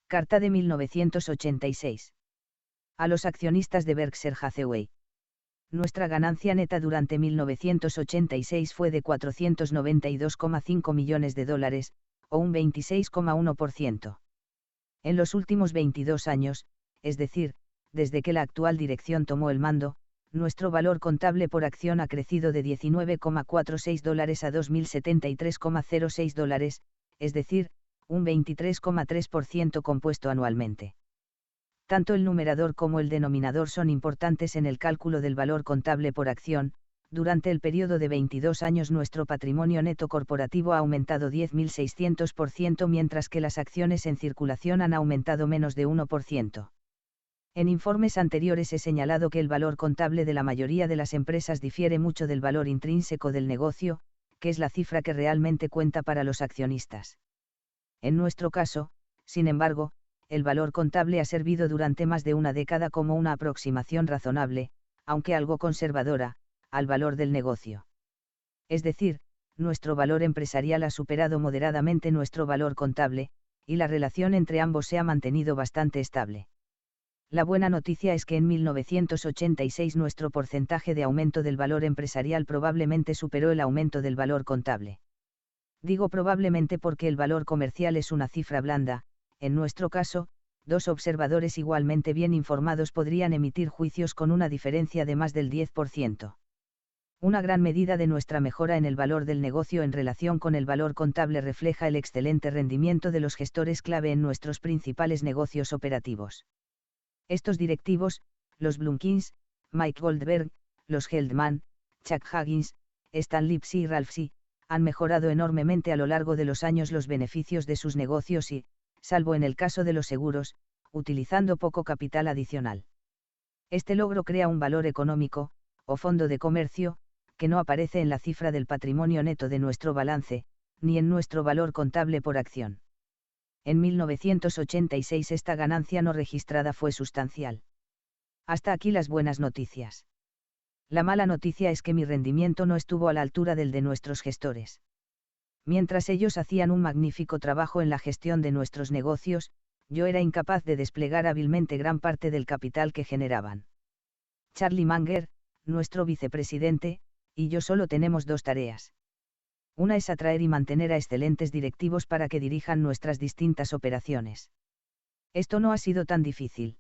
Carta de 1986. A los accionistas de Berkshire Hathaway. Nuestra ganancia neta durante 1986 fue de $492,5 millones, o un 26,1%. En los últimos 22 años, es decir, desde que la actual dirección tomó el mando, nuestro valor contable por acción ha crecido de $19,46 a $2.073,06, es decir, un 23,3% compuesto anualmente. Tanto el numerador como el denominador son importantes en el cálculo del valor contable por acción. Durante el periodo de 22 años nuestro patrimonio neto corporativo ha aumentado 10.600%, mientras que las acciones en circulación han aumentado menos de 1%. En informes anteriores he señalado que el valor contable de la mayoría de las empresas difiere mucho del valor intrínseco del negocio, que es la cifra que realmente cuenta para los accionistas. En nuestro caso, sin embargo, el valor contable ha servido durante más de una década como una aproximación razonable, aunque algo conservadora, al valor del negocio. Es decir, nuestro valor empresarial ha superado moderadamente nuestro valor contable, y la relación entre ambos se ha mantenido bastante estable. La buena noticia es que en 1986 nuestro porcentaje de aumento del valor empresarial probablemente superó el aumento del valor contable. Digo probablemente porque el valor comercial es una cifra blanda. En nuestro caso, dos observadores igualmente bien informados podrían emitir juicios con una diferencia de más del 10%. Una gran medida de nuestra mejora en el valor del negocio en relación con el valor contable refleja el excelente rendimiento de los gestores clave en nuestros principales negocios operativos. Estos directivos, los Blumkins, Mike Goldberg, los Heldman, Chuck Huggins, Stan Lipsy y Ralph C., han mejorado enormemente a lo largo de los años los beneficios de sus negocios y, salvo en el caso de los seguros, utilizando poco capital adicional. Este logro crea un valor económico, o fondo de comercio, que no aparece en la cifra del patrimonio neto de nuestro balance, ni en nuestro valor contable por acción. En 1986 esta ganancia no registrada fue sustancial. Hasta aquí las buenas noticias. La mala noticia es que mi rendimiento no estuvo a la altura del de nuestros gestores. Mientras ellos hacían un magnífico trabajo en la gestión de nuestros negocios, yo era incapaz de desplegar hábilmente gran parte del capital que generaban. Charlie Munger, nuestro vicepresidente, y yo solo tenemos dos tareas. Una es atraer y mantener a excelentes directivos para que dirijan nuestras distintas operaciones. Esto no ha sido tan difícil.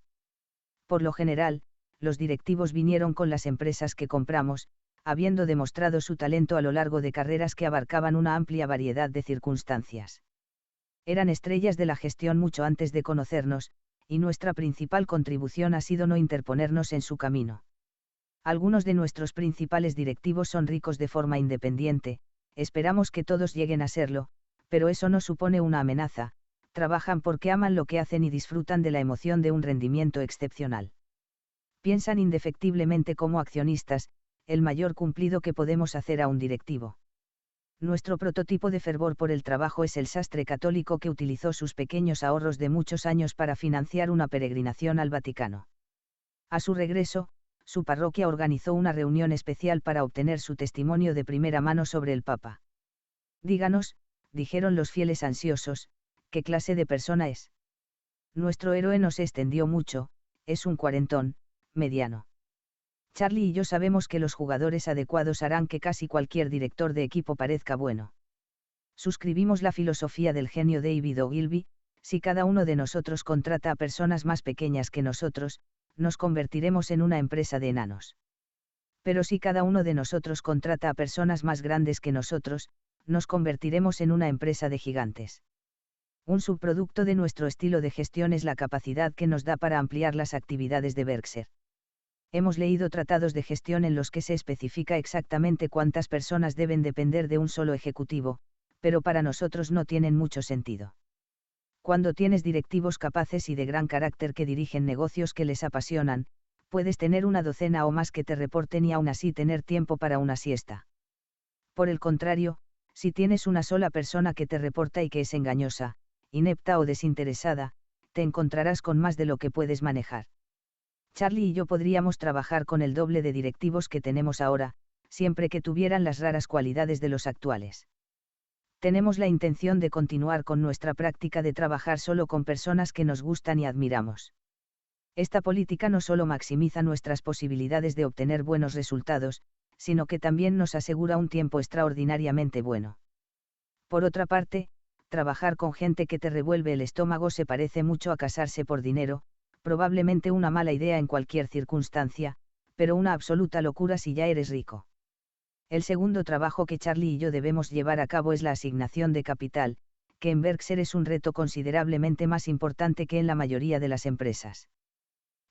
Por lo general, los directivos vinieron con las empresas que compramos, habiendo demostrado su talento a lo largo de carreras que abarcaban una amplia variedad de circunstancias. Eran estrellas de la gestión mucho antes de conocernos, y nuestra principal contribución ha sido no interponernos en su camino. Algunos de nuestros principales directivos son ricos de forma independiente, esperamos que todos lleguen a serlo, pero eso no supone una amenaza, trabajan porque aman lo que hacen y disfrutan de la emoción de un rendimiento excepcional. Piensan indefectiblemente como accionistas, el mayor cumplido que podemos hacer a un directivo. Nuestro prototipo de fervor por el trabajo es el sastre católico que utilizó sus pequeños ahorros de muchos años para financiar una peregrinación al Vaticano. A su regreso, su parroquia organizó una reunión especial para obtener su testimonio de primera mano sobre el Papa. Díganos, dijeron los fieles ansiosos, ¿qué clase de persona es? Nuestro héroe no se extendió mucho, es un cuarentón, mediano. Charlie y yo sabemos que los jugadores adecuados harán que casi cualquier director de equipo parezca bueno. Suscribimos la filosofía del genio David Ogilvy: si cada uno de nosotros contrata a personas más pequeñas que nosotros, nos convertiremos en una empresa de enanos. Pero si cada uno de nosotros contrata a personas más grandes que nosotros, nos convertiremos en una empresa de gigantes. Un subproducto de nuestro estilo de gestión es la capacidad que nos da para ampliar las actividades de Berkshire. Hemos leído tratados de gestión en los que se especifica exactamente cuántas personas deben depender de un solo ejecutivo, pero para nosotros no tienen mucho sentido. Cuando tienes directivos capaces y de gran carácter que dirigen negocios que les apasionan, puedes tener una docena o más que te reporten y aún así tener tiempo para una siesta. Por el contrario, si tienes una sola persona que te reporta y que es engañosa, inepta o desinteresada, te encontrarás con más de lo que puedes manejar. Charlie y yo podríamos trabajar con el doble de directivos que tenemos ahora, siempre que tuvieran las raras cualidades de los actuales. Tenemos la intención de continuar con nuestra práctica de trabajar solo con personas que nos gustan y admiramos. Esta política no solo maximiza nuestras posibilidades de obtener buenos resultados, sino que también nos asegura un tiempo extraordinariamente bueno. Por otra parte, trabajar con gente que te revuelve el estómago se parece mucho a casarse por dinero, probablemente una mala idea en cualquier circunstancia, pero una absoluta locura si ya eres rico. El segundo trabajo que Charlie y yo debemos llevar a cabo es la asignación de capital, que en Berkshire es un reto considerablemente más importante que en la mayoría de las empresas.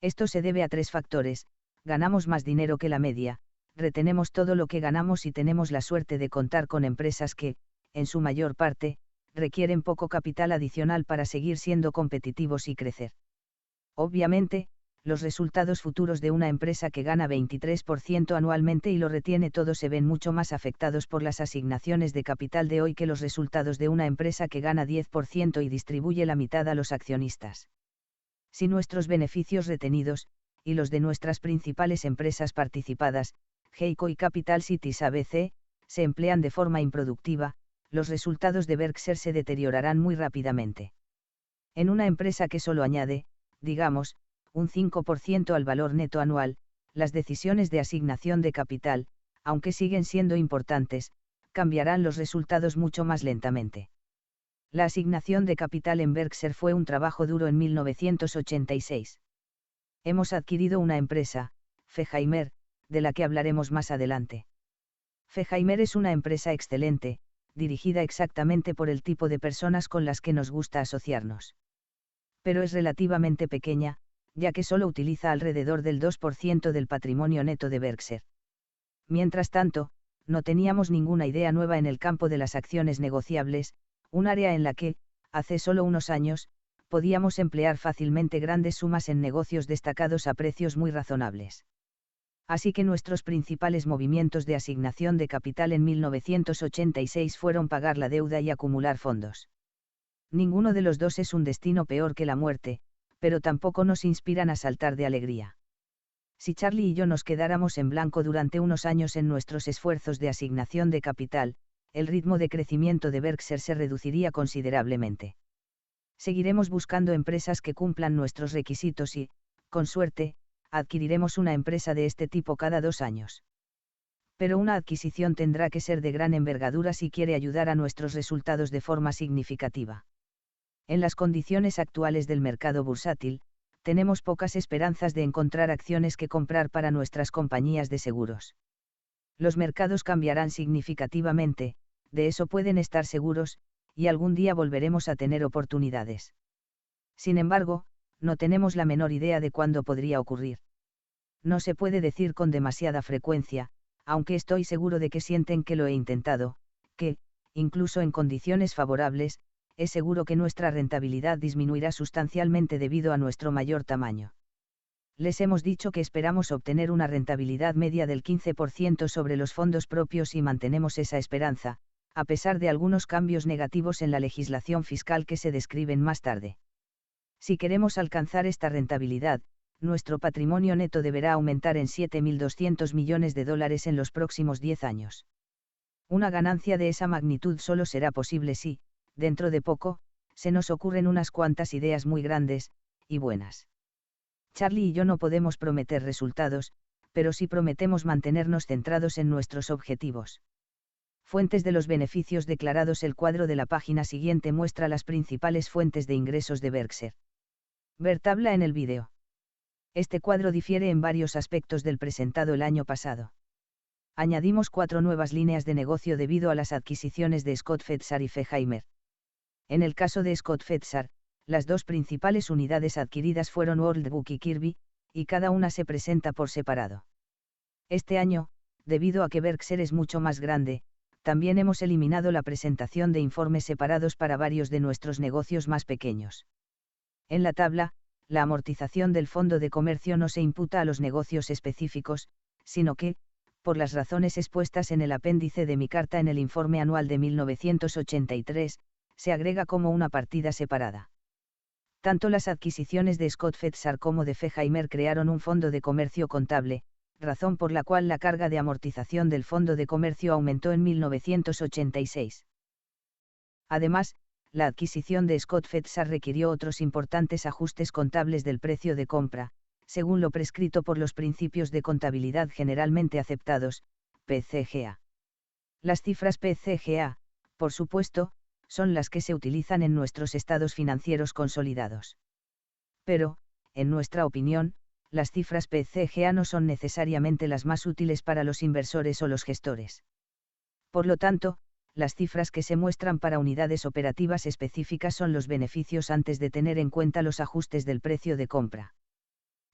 Esto se debe a tres factores: ganamos más dinero que la media, retenemos todo lo que ganamos y tenemos la suerte de contar con empresas que, en su mayor parte, requieren poco capital adicional para seguir siendo competitivos y crecer. Obviamente, los resultados futuros de una empresa que gana 23% anualmente y lo retiene todo se ven mucho más afectados por las asignaciones de capital de hoy que los resultados de una empresa que gana 10% y distribuye la mitad a los accionistas. Si nuestros beneficios retenidos, y los de nuestras principales empresas participadas, Geico y Capital Cities ABC, se emplean de forma improductiva, los resultados de Berkshire se deteriorarán muy rápidamente. En una empresa que solo añade, digamos, un 5% al valor neto anual, las decisiones de asignación de capital, aunque siguen siendo importantes, cambiarán los resultados mucho más lentamente. La asignación de capital en Berkshire fue un trabajo duro en 1986. Hemos adquirido una empresa, Feheimer, de la que hablaremos más adelante. Feheimer es una empresa excelente, dirigida exactamente por el tipo de personas con las que nos gusta asociarnos. Pero es relativamente pequeña, ya que solo utiliza alrededor del 2% del patrimonio neto de Berkshire. Mientras tanto, no teníamos ninguna idea nueva en el campo de las acciones negociables, un área en la que, hace solo unos años, podíamos emplear fácilmente grandes sumas en negocios destacados a precios muy razonables. Así que nuestros principales movimientos de asignación de capital en 1986 fueron pagar la deuda y acumular fondos. Ninguno de los dos es un destino peor que la muerte, pero tampoco nos inspiran a saltar de alegría. Si Charlie y yo nos quedáramos en blanco durante unos años en nuestros esfuerzos de asignación de capital, el ritmo de crecimiento de Berkshire se reduciría considerablemente. Seguiremos buscando empresas que cumplan nuestros requisitos y, con suerte, adquiriremos una empresa de este tipo cada 2 años. Pero una adquisición tendrá que ser de gran envergadura si quiere ayudar a nuestros resultados de forma significativa. En las condiciones actuales del mercado bursátil, tenemos pocas esperanzas de encontrar acciones que comprar para nuestras compañías de seguros. Los mercados cambiarán significativamente, de eso pueden estar seguros, y algún día volveremos a tener oportunidades. Sin embargo, no tenemos la menor idea de cuándo podría ocurrir. No se puede decir con demasiada frecuencia, aunque estoy seguro de que sienten que lo he intentado, que, incluso en condiciones favorables, es seguro que nuestra rentabilidad disminuirá sustancialmente debido a nuestro mayor tamaño. Les hemos dicho que esperamos obtener una rentabilidad media del 15% sobre los fondos propios y mantenemos esa esperanza, a pesar de algunos cambios negativos en la legislación fiscal que se describen más tarde. Si queremos alcanzar esta rentabilidad, nuestro patrimonio neto deberá aumentar en $7.200 millones en los próximos 10 años. Una ganancia de esa magnitud solo será posible si, dentro de poco, se nos ocurren unas cuantas ideas muy grandes, y buenas. Charlie y yo no podemos prometer resultados, pero sí prometemos mantenernos centrados en nuestros objetivos. Fuentes de los beneficios declarados. El cuadro de la página siguiente muestra las principales fuentes de ingresos de Berkshire. Ver tabla en el vídeo. Este cuadro difiere en varios aspectos del presentado el año pasado. Añadimos 4 nuevas líneas de negocio debido a las adquisiciones de Scott Fetzer y Feheimer. En el caso de Scott Fetzer, las 2 principales unidades adquiridas fueron World Book y Kirby, y cada una se presenta por separado. Este año, debido a que Berkshire es mucho más grande, también hemos eliminado la presentación de informes separados para varios de nuestros negocios más pequeños. En la tabla, la amortización del fondo de comercio no se imputa a los negocios específicos, sino que, por las razones expuestas en el apéndice de mi carta en el informe anual de 1983, se agrega como una partida separada. Tanto las adquisiciones de Scott Fetzer como de Feheimer crearon un fondo de comercio contable, razón por la cual la carga de amortización del fondo de comercio aumentó en 1986. Además, la adquisición de Scott FedSar requirió otros importantes ajustes contables del precio de compra, según lo prescrito por los principios de contabilidad generalmente aceptados, PCGA. Las cifras PCGA, por supuesto, son las que se utilizan en nuestros estados financieros consolidados. Pero, en nuestra opinión, las cifras PCGA no son necesariamente las más útiles para los inversores o los gestores. Por lo tanto, las cifras que se muestran para unidades operativas específicas son los beneficios antes de tener en cuenta los ajustes del precio de compra.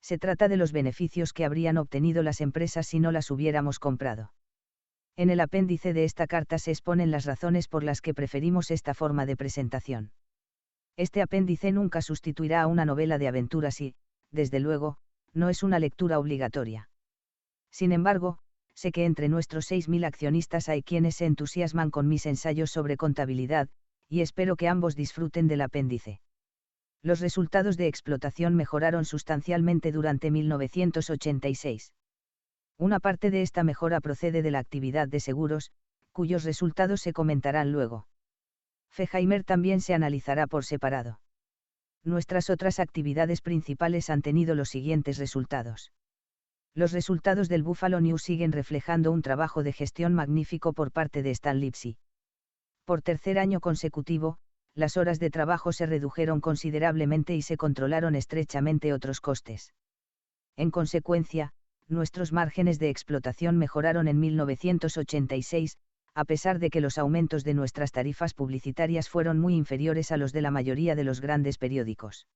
Se trata de los beneficios que habrían obtenido las empresas si no las hubiéramos comprado. En el apéndice de esta carta se exponen las razones por las que preferimos esta forma de presentación. Este apéndice nunca sustituirá a una novela de aventuras y, desde luego, no es una lectura obligatoria. Sin embargo, sé que entre nuestros 6.000 accionistas hay quienes se entusiasman con mis ensayos sobre contabilidad, y espero que ambos disfruten del apéndice. Los resultados de explotación mejoraron sustancialmente durante 1986. Una parte de esta mejora procede de la actividad de seguros, cuyos resultados se comentarán luego. Feheimer también se analizará por separado. Nuestras otras actividades principales han tenido los siguientes resultados. Los resultados del Buffalo News siguen reflejando un trabajo de gestión magnífico por parte de Stan Lipsey. Por tercer año consecutivo, las horas de trabajo se redujeron considerablemente y se controlaron estrechamente otros costes. En consecuencia, nuestros márgenes de explotación mejoraron en 1986, a pesar de que los aumentos de nuestras tarifas publicitarias fueron muy inferiores a los de la mayoría de los grandes periódicos.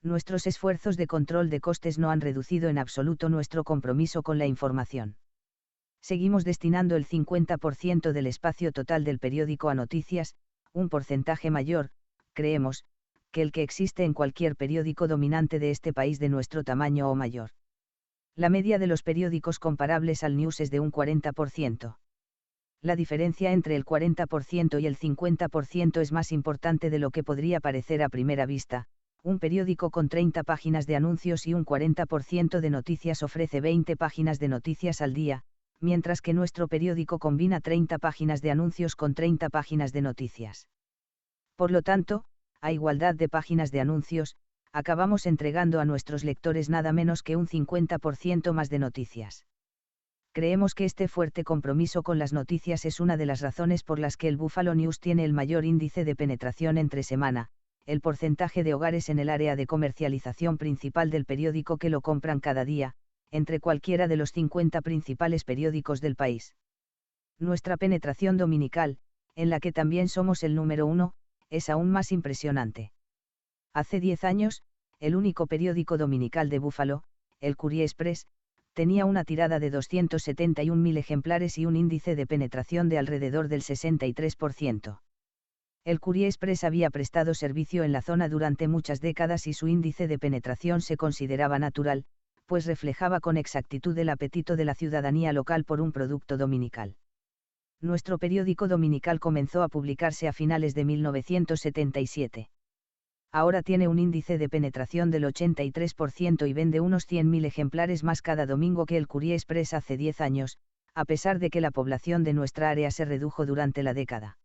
Nuestros esfuerzos de control de costes no han reducido en absoluto nuestro compromiso con la información. Seguimos destinando el 50% del espacio total del periódico a noticias, un porcentaje mayor, creemos, que el que existe en cualquier periódico dominante de este país de nuestro tamaño o mayor. La media de los periódicos comparables al News es de un 40%. La diferencia entre el 40% y el 50% es más importante de lo que podría parecer a primera vista. Un periódico con 30 páginas de anuncios y un 40% de noticias ofrece 20 páginas de noticias al día, mientras que nuestro periódico combina 30 páginas de anuncios con 30 páginas de noticias. Por lo tanto, a igualdad de páginas de anuncios, acabamos entregando a nuestros lectores nada menos que un 50% más de noticias. Creemos que este fuerte compromiso con las noticias es una de las razones por las que el Buffalo News tiene el mayor índice de penetración entre semana, el porcentaje de hogares en el área de comercialización principal del periódico que lo compran cada día, entre cualquiera de los 50 principales periódicos del país. Nuestra penetración dominical, en la que también somos el número 1, es aún más impresionante. Hace 10 años, el único periódico dominical de Buffalo, el Courier Express, tenía una tirada de 271.000 ejemplares y un índice de penetración de alrededor del 63%. El Courier Express había prestado servicio en la zona durante muchas décadas y su índice de penetración se consideraba natural, pues reflejaba con exactitud el apetito de la ciudadanía local por un producto dominical. Nuestro periódico dominical comenzó a publicarse a finales de 1977. Ahora tiene un índice de penetración del 83% y vende unos 100.000 ejemplares más cada domingo que el Courier Express hace 10 años, a pesar de que la población de nuestra área se redujo durante la década.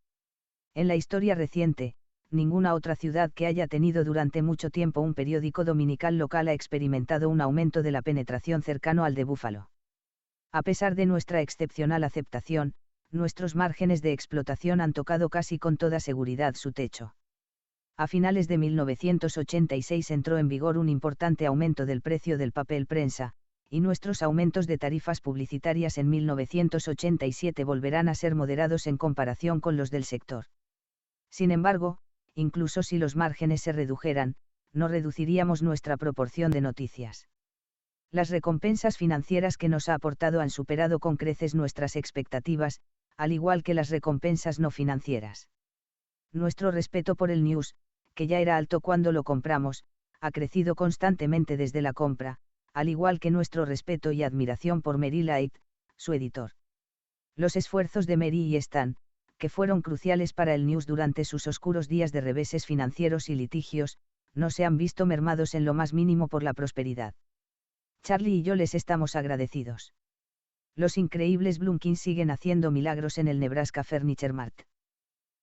En la historia reciente, ninguna otra ciudad que haya tenido durante mucho tiempo un periódico dominical local ha experimentado un aumento de la penetración cercano al de Buffalo. A pesar de nuestra excepcional aceptación, nuestros márgenes de explotación han tocado casi con toda seguridad su techo. A finales de 1986 entró en vigor un importante aumento del precio del papel prensa, y nuestros aumentos de tarifas publicitarias en 1987 volverán a ser moderados en comparación con los del sector. Sin embargo, incluso si los márgenes se redujeran, no reduciríamos nuestra proporción de noticias. Las recompensas financieras que nos ha aportado han superado con creces nuestras expectativas, al igual que las recompensas no financieras. Nuestro respeto por el News, que ya era alto cuando lo compramos, ha crecido constantemente desde la compra, al igual que nuestro respeto y admiración por Mary Light, su editor. Los esfuerzos de Mary y Stan, que fueron cruciales para el News durante sus oscuros días de reveses financieros y litigios, no se han visto mermados en lo más mínimo por la prosperidad. Charlie y yo les estamos agradecidos. Los increíbles Blunkins siguen haciendo milagros en el Nebraska Furniture Mart.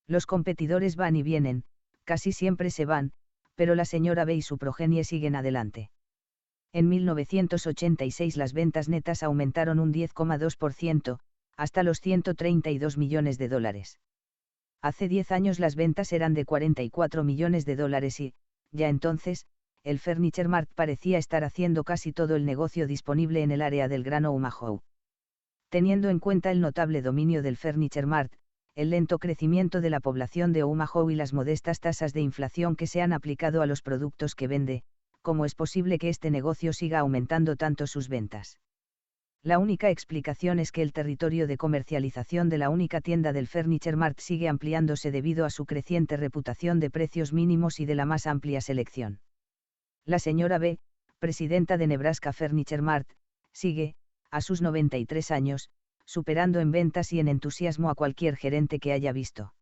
Los competidores van y vienen, casi siempre se van, pero la señora B y su progenie siguen adelante. En 1986 las ventas netas aumentaron un 10,2%, hasta los 132 millones de dólares. Hace 10 años las ventas eran de 44 millones de dólares y, ya entonces, el Furniture Mart parecía estar haciendo casi todo el negocio disponible en el área del Gran Omaha. Teniendo en cuenta el notable dominio del Furniture Mart, el lento crecimiento de la población de Omaha y las modestas tasas de inflación que se han aplicado a los productos que vende, ¿cómo es posible que este negocio siga aumentando tanto sus ventas? La única explicación es que el territorio de comercialización de la única tienda del Furniture Mart sigue ampliándose debido a su creciente reputación de precios mínimos y de la más amplia selección. La señora B, presidenta de Nebraska Furniture Mart, sigue, a sus 93 años, superando en ventas y en entusiasmo a cualquier gerente que haya visto.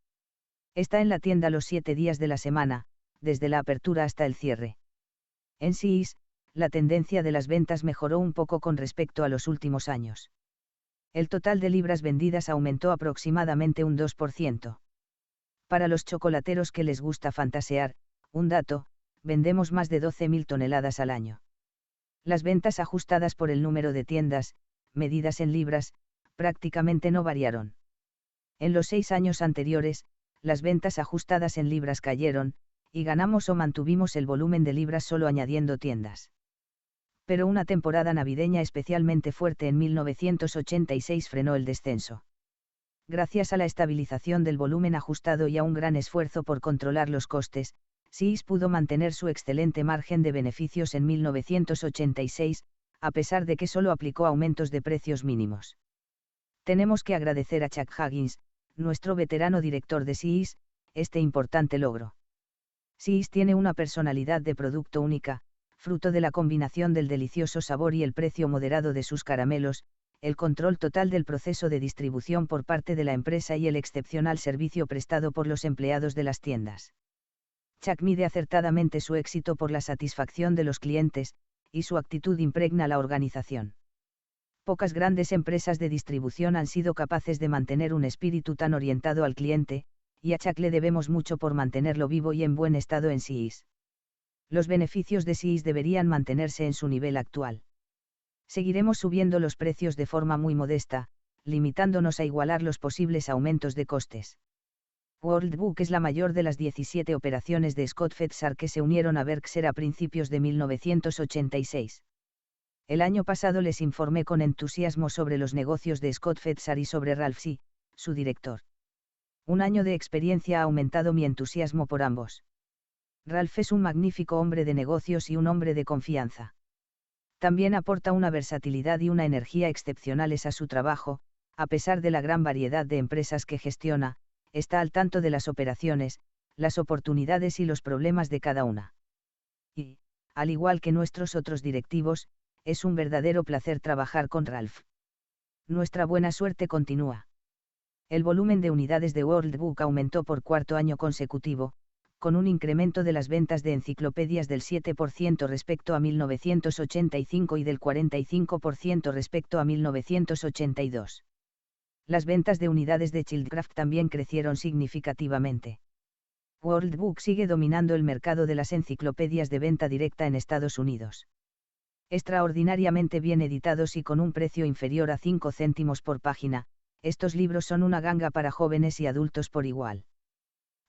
Está en la tienda los 7 días de la semana, desde la apertura hasta el cierre. En Sears, la tendencia de las ventas mejoró un poco con respecto a los últimos años. El total de libras vendidas aumentó aproximadamente un 2%. Para los chocolateros que les gusta fantasear, un dato, vendemos más de 12.000 toneladas al año. Las ventas ajustadas por el número de tiendas, medidas en libras, prácticamente no variaron. En los 6 años anteriores, las ventas ajustadas en libras cayeron, y ganamos o mantuvimos el volumen de libras solo añadiendo tiendas. Pero una temporada navideña especialmente fuerte en 1986 frenó el descenso. Gracias a la estabilización del volumen ajustado y a un gran esfuerzo por controlar los costes, Sears pudo mantener su excelente margen de beneficios en 1986, a pesar de que solo aplicó aumentos de precios mínimos. Tenemos que agradecer a Chuck Huggins, nuestro veterano director de Sears, este importante logro. Sears tiene una personalidad de producto única, fruto de la combinación del delicioso sabor y el precio moderado de sus caramelos, el control total del proceso de distribución por parte de la empresa y el excepcional servicio prestado por los empleados de las tiendas. Chuck mide acertadamente su éxito por la satisfacción de los clientes, y su actitud impregna la organización. Pocas grandes empresas de distribución han sido capaces de mantener un espíritu tan orientado al cliente, y a Chuck le debemos mucho por mantenerlo vivo y en buen estado en Sears. Los beneficios de Sears deberían mantenerse en su nivel actual. Seguiremos subiendo los precios de forma muy modesta, limitándonos a igualar los posibles aumentos de costes. World Book es la mayor de las 17 operaciones de Scott Fetzer que se unieron a Berkshire a principios de 1986. El año pasado les informé con entusiasmo sobre los negocios de Scott Fetzer y sobre Ralph C., su director. Un año de experiencia ha aumentado mi entusiasmo por ambos. Ralph es un magnífico hombre de negocios y un hombre de confianza. También aporta una versatilidad y una energía excepcionales a su trabajo, a pesar de la gran variedad de empresas que gestiona, está al tanto de las operaciones, las oportunidades y los problemas de cada una. Y, al igual que nuestros otros directivos, es un verdadero placer trabajar con Ralph. Nuestra buena suerte continúa. El volumen de unidades de World Book aumentó por cuarto año consecutivo, con un incremento de las ventas de enciclopedias del 7% respecto a 1985 y del 45% respecto a 1982. Las ventas de unidades de Childcraft también crecieron significativamente. World Book sigue dominando el mercado de las enciclopedias de venta directa en Estados Unidos. Extraordinariamente bien editados y con un precio inferior a 5 céntimos por página, estos libros son una ganga para jóvenes y adultos por igual.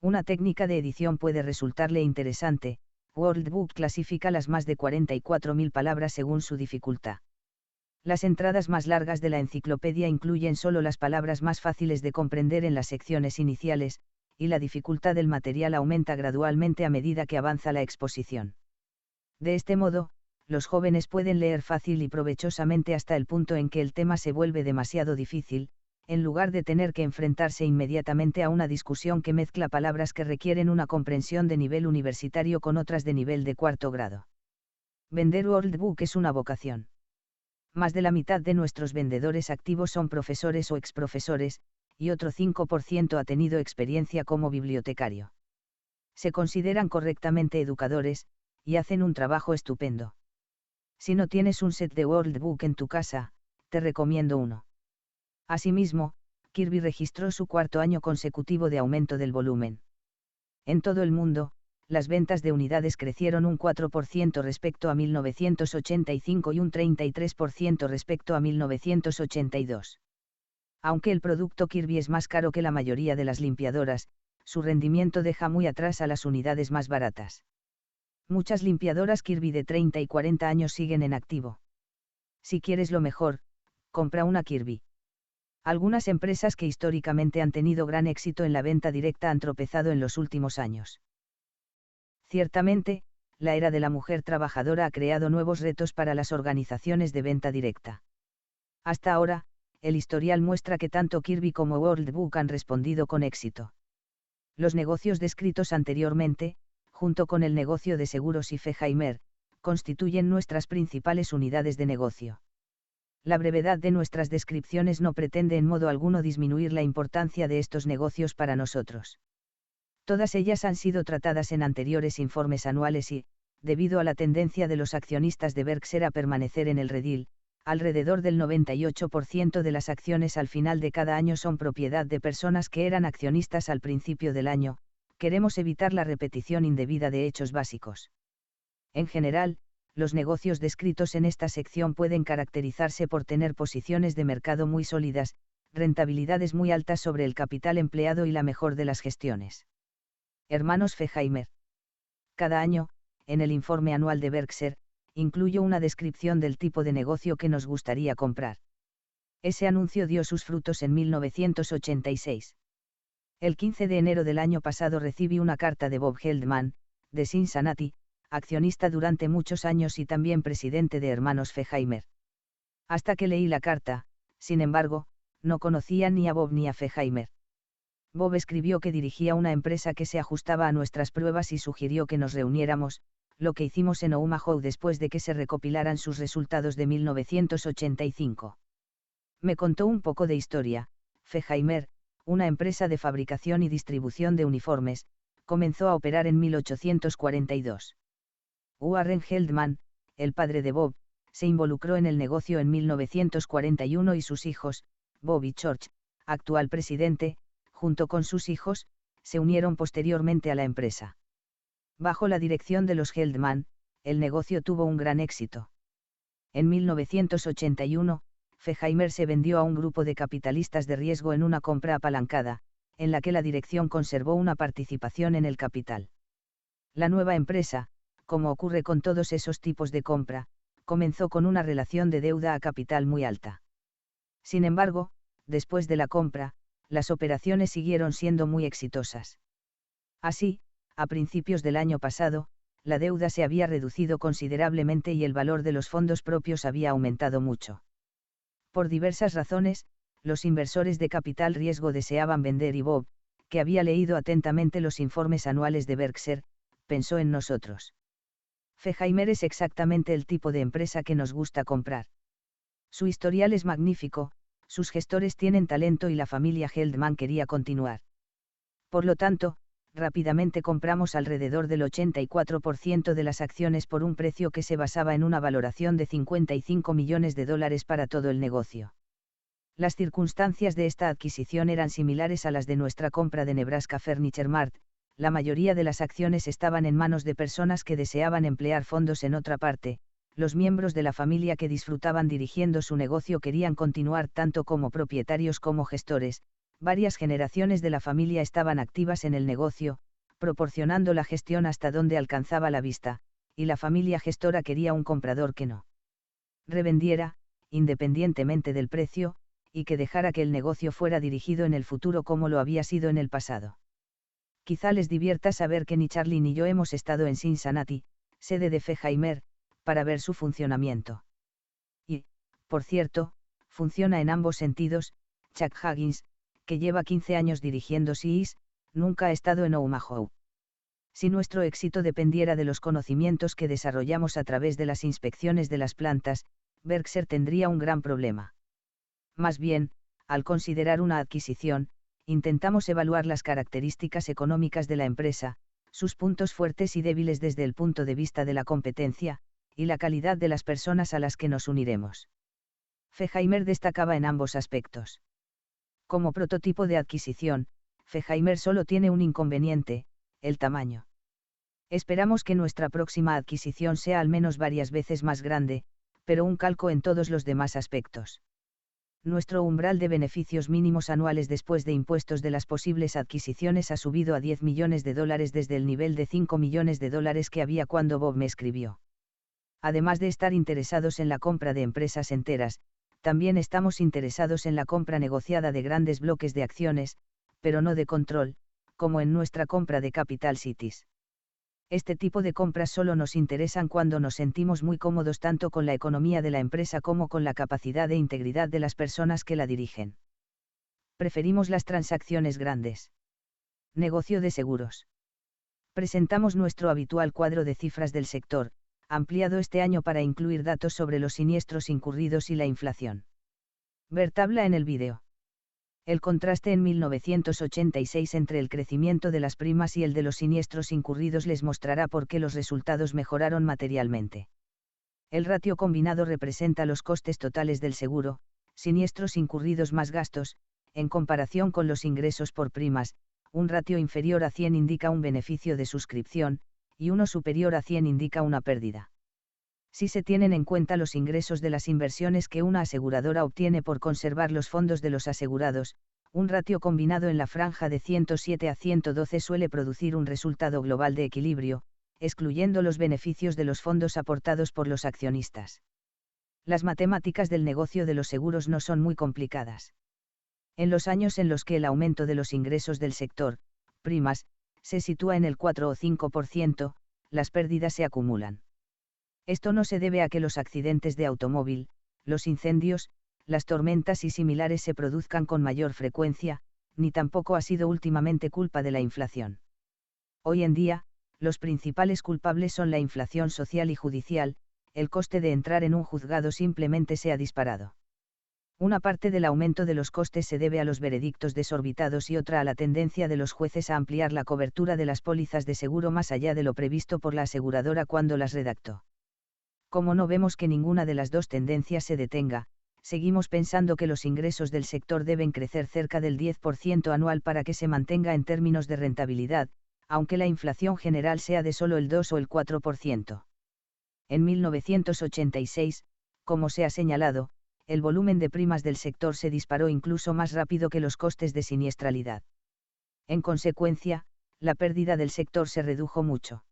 Una técnica de edición puede resultarle interesante. World Book clasifica las más de 44.000 palabras según su dificultad. Las entradas más largas de la enciclopedia incluyen solo las palabras más fáciles de comprender en las secciones iniciales, y la dificultad del material aumenta gradualmente a medida que avanza la exposición. De este modo, los jóvenes pueden leer fácil y provechosamente hasta el punto en que el tema se vuelve demasiado difícil, en lugar de tener que enfrentarse inmediatamente a una discusión que mezcla palabras que requieren una comprensión de nivel universitario con otras de nivel de cuarto grado. Vender World Book es una vocación. Más de la mitad de nuestros vendedores activos son profesores o exprofesores, y otro 5% ha tenido experiencia como bibliotecario. Se consideran correctamente educadores, y hacen un trabajo estupendo. Si no tienes un set de World Book en tu casa, te recomiendo uno. Asimismo, Kirby registró su cuarto año consecutivo de aumento del volumen. En todo el mundo, las ventas de unidades crecieron un 4% respecto a 1985 y un 33% respecto a 1982. Aunque el producto Kirby es más caro que la mayoría de las limpiadoras, su rendimiento deja muy atrás a las unidades más baratas. Muchas limpiadoras Kirby de 30 y 40 años siguen en activo. Si quieres lo mejor, compra una Kirby. Algunas empresas que históricamente han tenido gran éxito en la venta directa han tropezado en los últimos años. Ciertamente, la era de la mujer trabajadora ha creado nuevos retos para las organizaciones de venta directa. Hasta ahora, el historial muestra que tanto Kirby como World Book han respondido con éxito. Los negocios descritos anteriormente, junto con el negocio de seguros y Feheimer, constituyen nuestras principales unidades de negocio. La brevedad de nuestras descripciones no pretende en modo alguno disminuir la importancia de estos negocios para nosotros. Todas ellas han sido tratadas en anteriores informes anuales y, debido a la tendencia de los accionistas de Berkshire a permanecer en el redil, alrededor del 98% de las acciones al final de cada año son propiedad de personas que eran accionistas al principio del año. Queremos evitar la repetición indebida de hechos básicos. En general, los negocios descritos en esta sección pueden caracterizarse por tener posiciones de mercado muy sólidas, rentabilidades muy altas sobre el capital empleado y la mejor de las gestiones. Hermanos Feheimer. Cada año, en el informe anual de Berkshire, incluyo una descripción del tipo de negocio que nos gustaría comprar. Ese anuncio dio sus frutos en 1986. El 15 de enero del año pasado recibí una carta de Bob Heldman, de Cincinnati, accionista durante muchos años y también presidente de Hermanos Feheimer. Hasta que leí la carta, sin embargo, no conocía ni a Bob ni a Feheimer. Bob escribió que dirigía una empresa que se ajustaba a nuestras pruebas y sugirió que nos reuniéramos, lo que hicimos en Omaha después de que se recopilaran sus resultados de 1985. Me contó un poco de historia. Feheimer, una empresa de fabricación y distribución de uniformes, comenzó a operar en 1842. Warren Heldman, el padre de Bob, se involucró en el negocio en 1941 y sus hijos, Bob y George, actual presidente, junto con sus hijos, se unieron posteriormente a la empresa. Bajo la dirección de los Heldman, el negocio tuvo un gran éxito. En 1981, Feheimer se vendió a un grupo de capitalistas de riesgo en una compra apalancada, en la que la dirección conservó una participación en el capital. La nueva empresa, como ocurre con todos esos tipos de compra, comenzó con una relación de deuda a capital muy alta. Sin embargo, después de la compra, las operaciones siguieron siendo muy exitosas. Así, a principios del año pasado, la deuda se había reducido considerablemente y el valor de los fondos propios había aumentado mucho. Por diversas razones, los inversores de capital riesgo deseaban vender y Bob, que había leído atentamente los informes anuales de Berkshire, pensó en nosotros. Feheimer es exactamente el tipo de empresa que nos gusta comprar. Su historial es magnífico, sus gestores tienen talento y la familia Heldman quería continuar. Por lo tanto, rápidamente compramos alrededor del 84% de las acciones por un precio que se basaba en una valoración de $55 millones para todo el negocio. Las circunstancias de esta adquisición eran similares a las de nuestra compra de Nebraska Furniture Mart. La mayoría de las acciones estaban en manos de personas que deseaban emplear fondos en otra parte. Los miembros de la familia que disfrutaban dirigiendo su negocio querían continuar tanto como propietarios como gestores. Varias generaciones de la familia estaban activas en el negocio, proporcionando la gestión hasta donde alcanzaba la vista, y la familia gestora quería un comprador que no revendiera, independientemente del precio, y que dejara que el negocio fuera dirigido en el futuro como lo había sido en el pasado. Quizá les divierta saber que ni Charlie ni yo hemos estado en Cincinnati, sede de Feheimer, para ver su funcionamiento. Y, por cierto, funciona en ambos sentidos. Chuck Huggins, que lleva 15 años dirigiendo Sears, nunca ha estado en Omaha. Si nuestro éxito dependiera de los conocimientos que desarrollamos a través de las inspecciones de las plantas, Berkshire tendría un gran problema. Más bien, al considerar una adquisición, intentamos evaluar las características económicas de la empresa, sus puntos fuertes y débiles desde el punto de vista de la competencia, y la calidad de las personas a las que nos uniremos. Feheimer destacaba en ambos aspectos. Como prototipo de adquisición, Feheimer solo tiene un inconveniente, el tamaño. Esperamos que nuestra próxima adquisición sea al menos varias veces más grande, pero un calco en todos los demás aspectos. Nuestro umbral de beneficios mínimos anuales después de impuestos de las posibles adquisiciones ha subido a $10 millones desde el nivel de $5 millones que había cuando Bob me escribió. Además de estar interesados en la compra de empresas enteras, también estamos interesados en la compra negociada de grandes bloques de acciones, pero no de control, como en nuestra compra de Capital Cities. Este tipo de compras solo nos interesan cuando nos sentimos muy cómodos tanto con la economía de la empresa como con la capacidad e integridad de las personas que la dirigen. Preferimos las transacciones grandes. Negocio de seguros. Presentamos nuestro habitual cuadro de cifras del sector, ampliado este año para incluir datos sobre los siniestros incurridos y la inflación. Ver tabla en el vídeo. El contraste en 1986 entre el crecimiento de las primas y el de los siniestros incurridos les mostrará por qué los resultados mejoraron materialmente. El ratio combinado representa los costes totales del seguro, siniestros incurridos más gastos, en comparación con los ingresos por primas. Un ratio inferior a 100 indica un beneficio de suscripción, y uno superior a 100 indica una pérdida. Si se tienen en cuenta los ingresos de las inversiones que una aseguradora obtiene por conservar los fondos de los asegurados, un ratio combinado en la franja de 107 a 112 suele producir un resultado global de equilibrio, excluyendo los beneficios de los fondos aportados por los accionistas. Las matemáticas del negocio de los seguros no son muy complicadas. En los años en los que el aumento de los ingresos del sector, primas, se sitúa en el 4 o 5%, las pérdidas se acumulan. Esto no se debe a que los accidentes de automóvil, los incendios, las tormentas y similares se produzcan con mayor frecuencia, ni tampoco ha sido últimamente culpa de la inflación. Hoy en día, los principales culpables son la inflación social y judicial. El coste de entrar en un juzgado simplemente se ha disparado. Una parte del aumento de los costes se debe a los veredictos desorbitados y otra a la tendencia de los jueces a ampliar la cobertura de las pólizas de seguro más allá de lo previsto por la aseguradora cuando las redactó. Como no vemos que ninguna de las dos tendencias se detenga, seguimos pensando que los ingresos del sector deben crecer cerca del 10% anual para que se mantenga en términos de rentabilidad, aunque la inflación general sea de solo el 2 o el 4%. En 1986, como se ha señalado, el volumen de primas del sector se disparó incluso más rápido que los costes de siniestralidad. En consecuencia, la pérdida del sector se redujo mucho.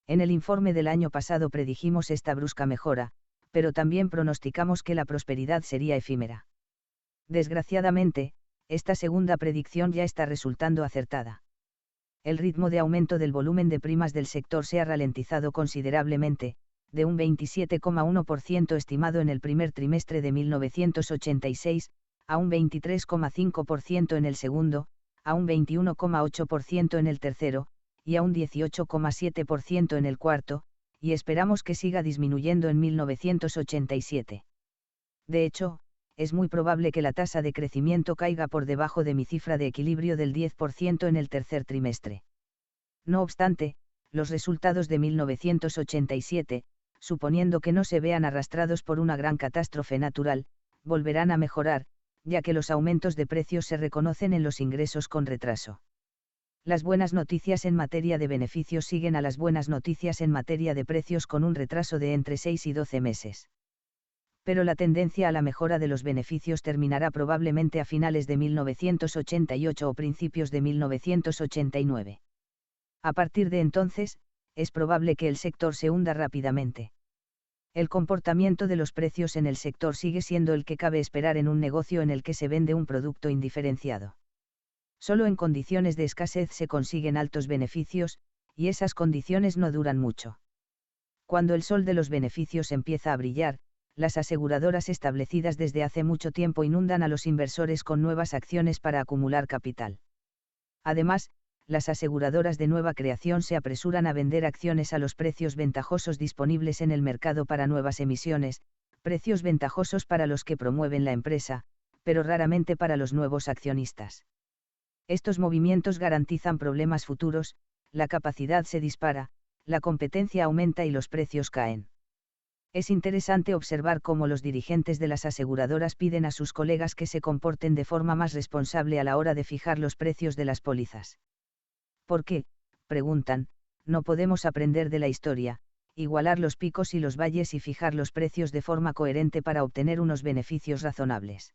En el informe del año pasado predijimos esta brusca mejora, pero también pronosticamos que la prosperidad sería efímera. Desgraciadamente, esta segunda predicción ya está resultando acertada. El ritmo de aumento del volumen de primas del sector se ha ralentizado considerablemente, de un 27,1% estimado en el primer trimestre de 1986, a un 23,5% en el segundo, a un 21,8% en el tercero, y a un 18,7% en el cuarto, y esperamos que siga disminuyendo en 1987. De hecho, es muy probable que la tasa de crecimiento caiga por debajo de mi cifra de equilibrio del 10% en el tercer trimestre. No obstante, los resultados de 1987, suponiendo que no se vean arrastrados por una gran catástrofe natural, volverán a mejorar, ya que los aumentos de precios se reconocen en los ingresos con retraso. Las buenas noticias en materia de beneficios siguen a las buenas noticias en materia de precios con un retraso de entre 6 y 12 meses. Pero la tendencia a la mejora de los beneficios terminará probablemente a finales de 1988 o principios de 1989. A partir de entonces, es probable que el sector se hunda rápidamente. El comportamiento de los precios en el sector sigue siendo el que cabe esperar en un negocio en el que se vende un producto indiferenciado. Solo en condiciones de escasez se consiguen altos beneficios, y esas condiciones no duran mucho. Cuando el sol de los beneficios empieza a brillar, las aseguradoras establecidas desde hace mucho tiempo inundan a los inversores con nuevas acciones para acumular capital. Además, las aseguradoras de nueva creación se apresuran a vender acciones a los precios ventajosos disponibles en el mercado para nuevas emisiones, precios ventajosos para los que promueven la empresa, pero raramente para los nuevos accionistas. Estos movimientos garantizan problemas futuros, la capacidad se dispara, la competencia aumenta y los precios caen. Es interesante observar cómo los dirigentes de las aseguradoras piden a sus colegas que se comporten de forma más responsable a la hora de fijar los precios de las pólizas. ¿Por qué?, preguntan, no podemos aprender de la historia, igualar los picos y los valles y fijar los precios de forma coherente para obtener unos beneficios razonables.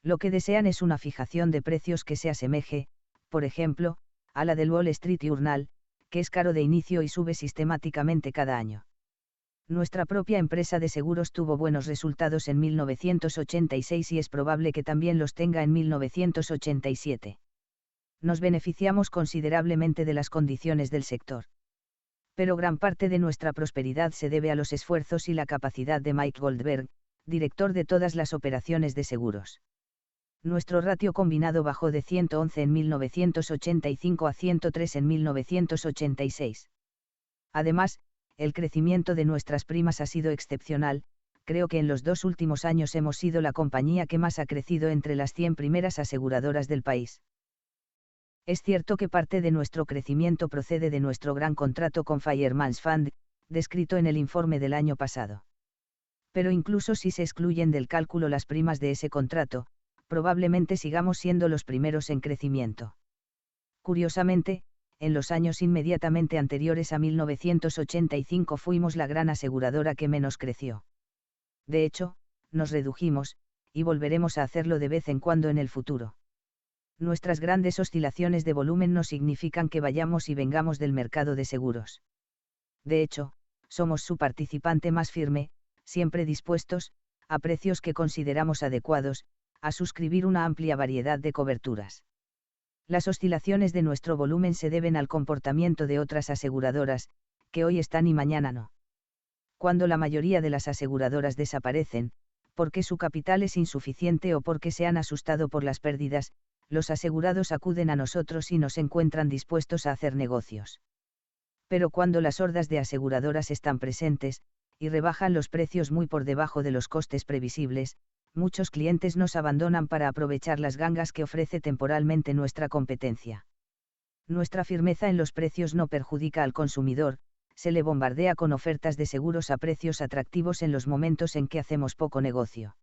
Lo que desean es una fijación de precios que se asemeje, por ejemplo, a la del Wall Street Journal, que es caro de inicio y sube sistemáticamente cada año. Nuestra propia empresa de seguros tuvo buenos resultados en 1986 y es probable que también los tenga en 1987. Nos beneficiamos considerablemente de las condiciones del sector. Pero gran parte de nuestra prosperidad se debe a los esfuerzos y la capacidad de Mike Goldberg, director de todas las operaciones de seguros. Nuestro ratio combinado bajó de 111 en 1985 a 103 en 1986. Además, el crecimiento de nuestras primas ha sido excepcional. Creo que en los 2 últimos años hemos sido la compañía que más ha crecido entre las 100 primeras aseguradoras del país. Es cierto que parte de nuestro crecimiento procede de nuestro gran contrato con Fireman's Fund, descrito en el informe del año pasado. Pero incluso si se excluyen del cálculo las primas de ese contrato, probablemente sigamos siendo los primeros en crecimiento. Curiosamente, en los años inmediatamente anteriores a 1985 fuimos la gran aseguradora que menos creció. De hecho, nos redujimos, y volveremos a hacerlo de vez en cuando en el futuro. Nuestras grandes oscilaciones de volumen no significan que vayamos y vengamos del mercado de seguros. De hecho, somos su participante más firme, siempre dispuestos, a precios que consideramos adecuados, a suscribir una amplia variedad de coberturas. Las oscilaciones de nuestro volumen se deben al comportamiento de otras aseguradoras, que hoy están y mañana no. Cuando la mayoría de las aseguradoras desaparecen, porque su capital es insuficiente o porque se han asustado por las pérdidas, los asegurados acuden a nosotros y nos encuentran dispuestos a hacer negocios. Pero cuando las hordas de aseguradoras están presentes, y rebajan los precios muy por debajo de los costes previsibles, muchos clientes nos abandonan para aprovechar las gangas que ofrece temporalmente nuestra competencia. Nuestra firmeza en los precios no perjudica al consumidor, se le bombardea con ofertas de seguros a precios atractivos en los momentos en que hacemos poco negocio.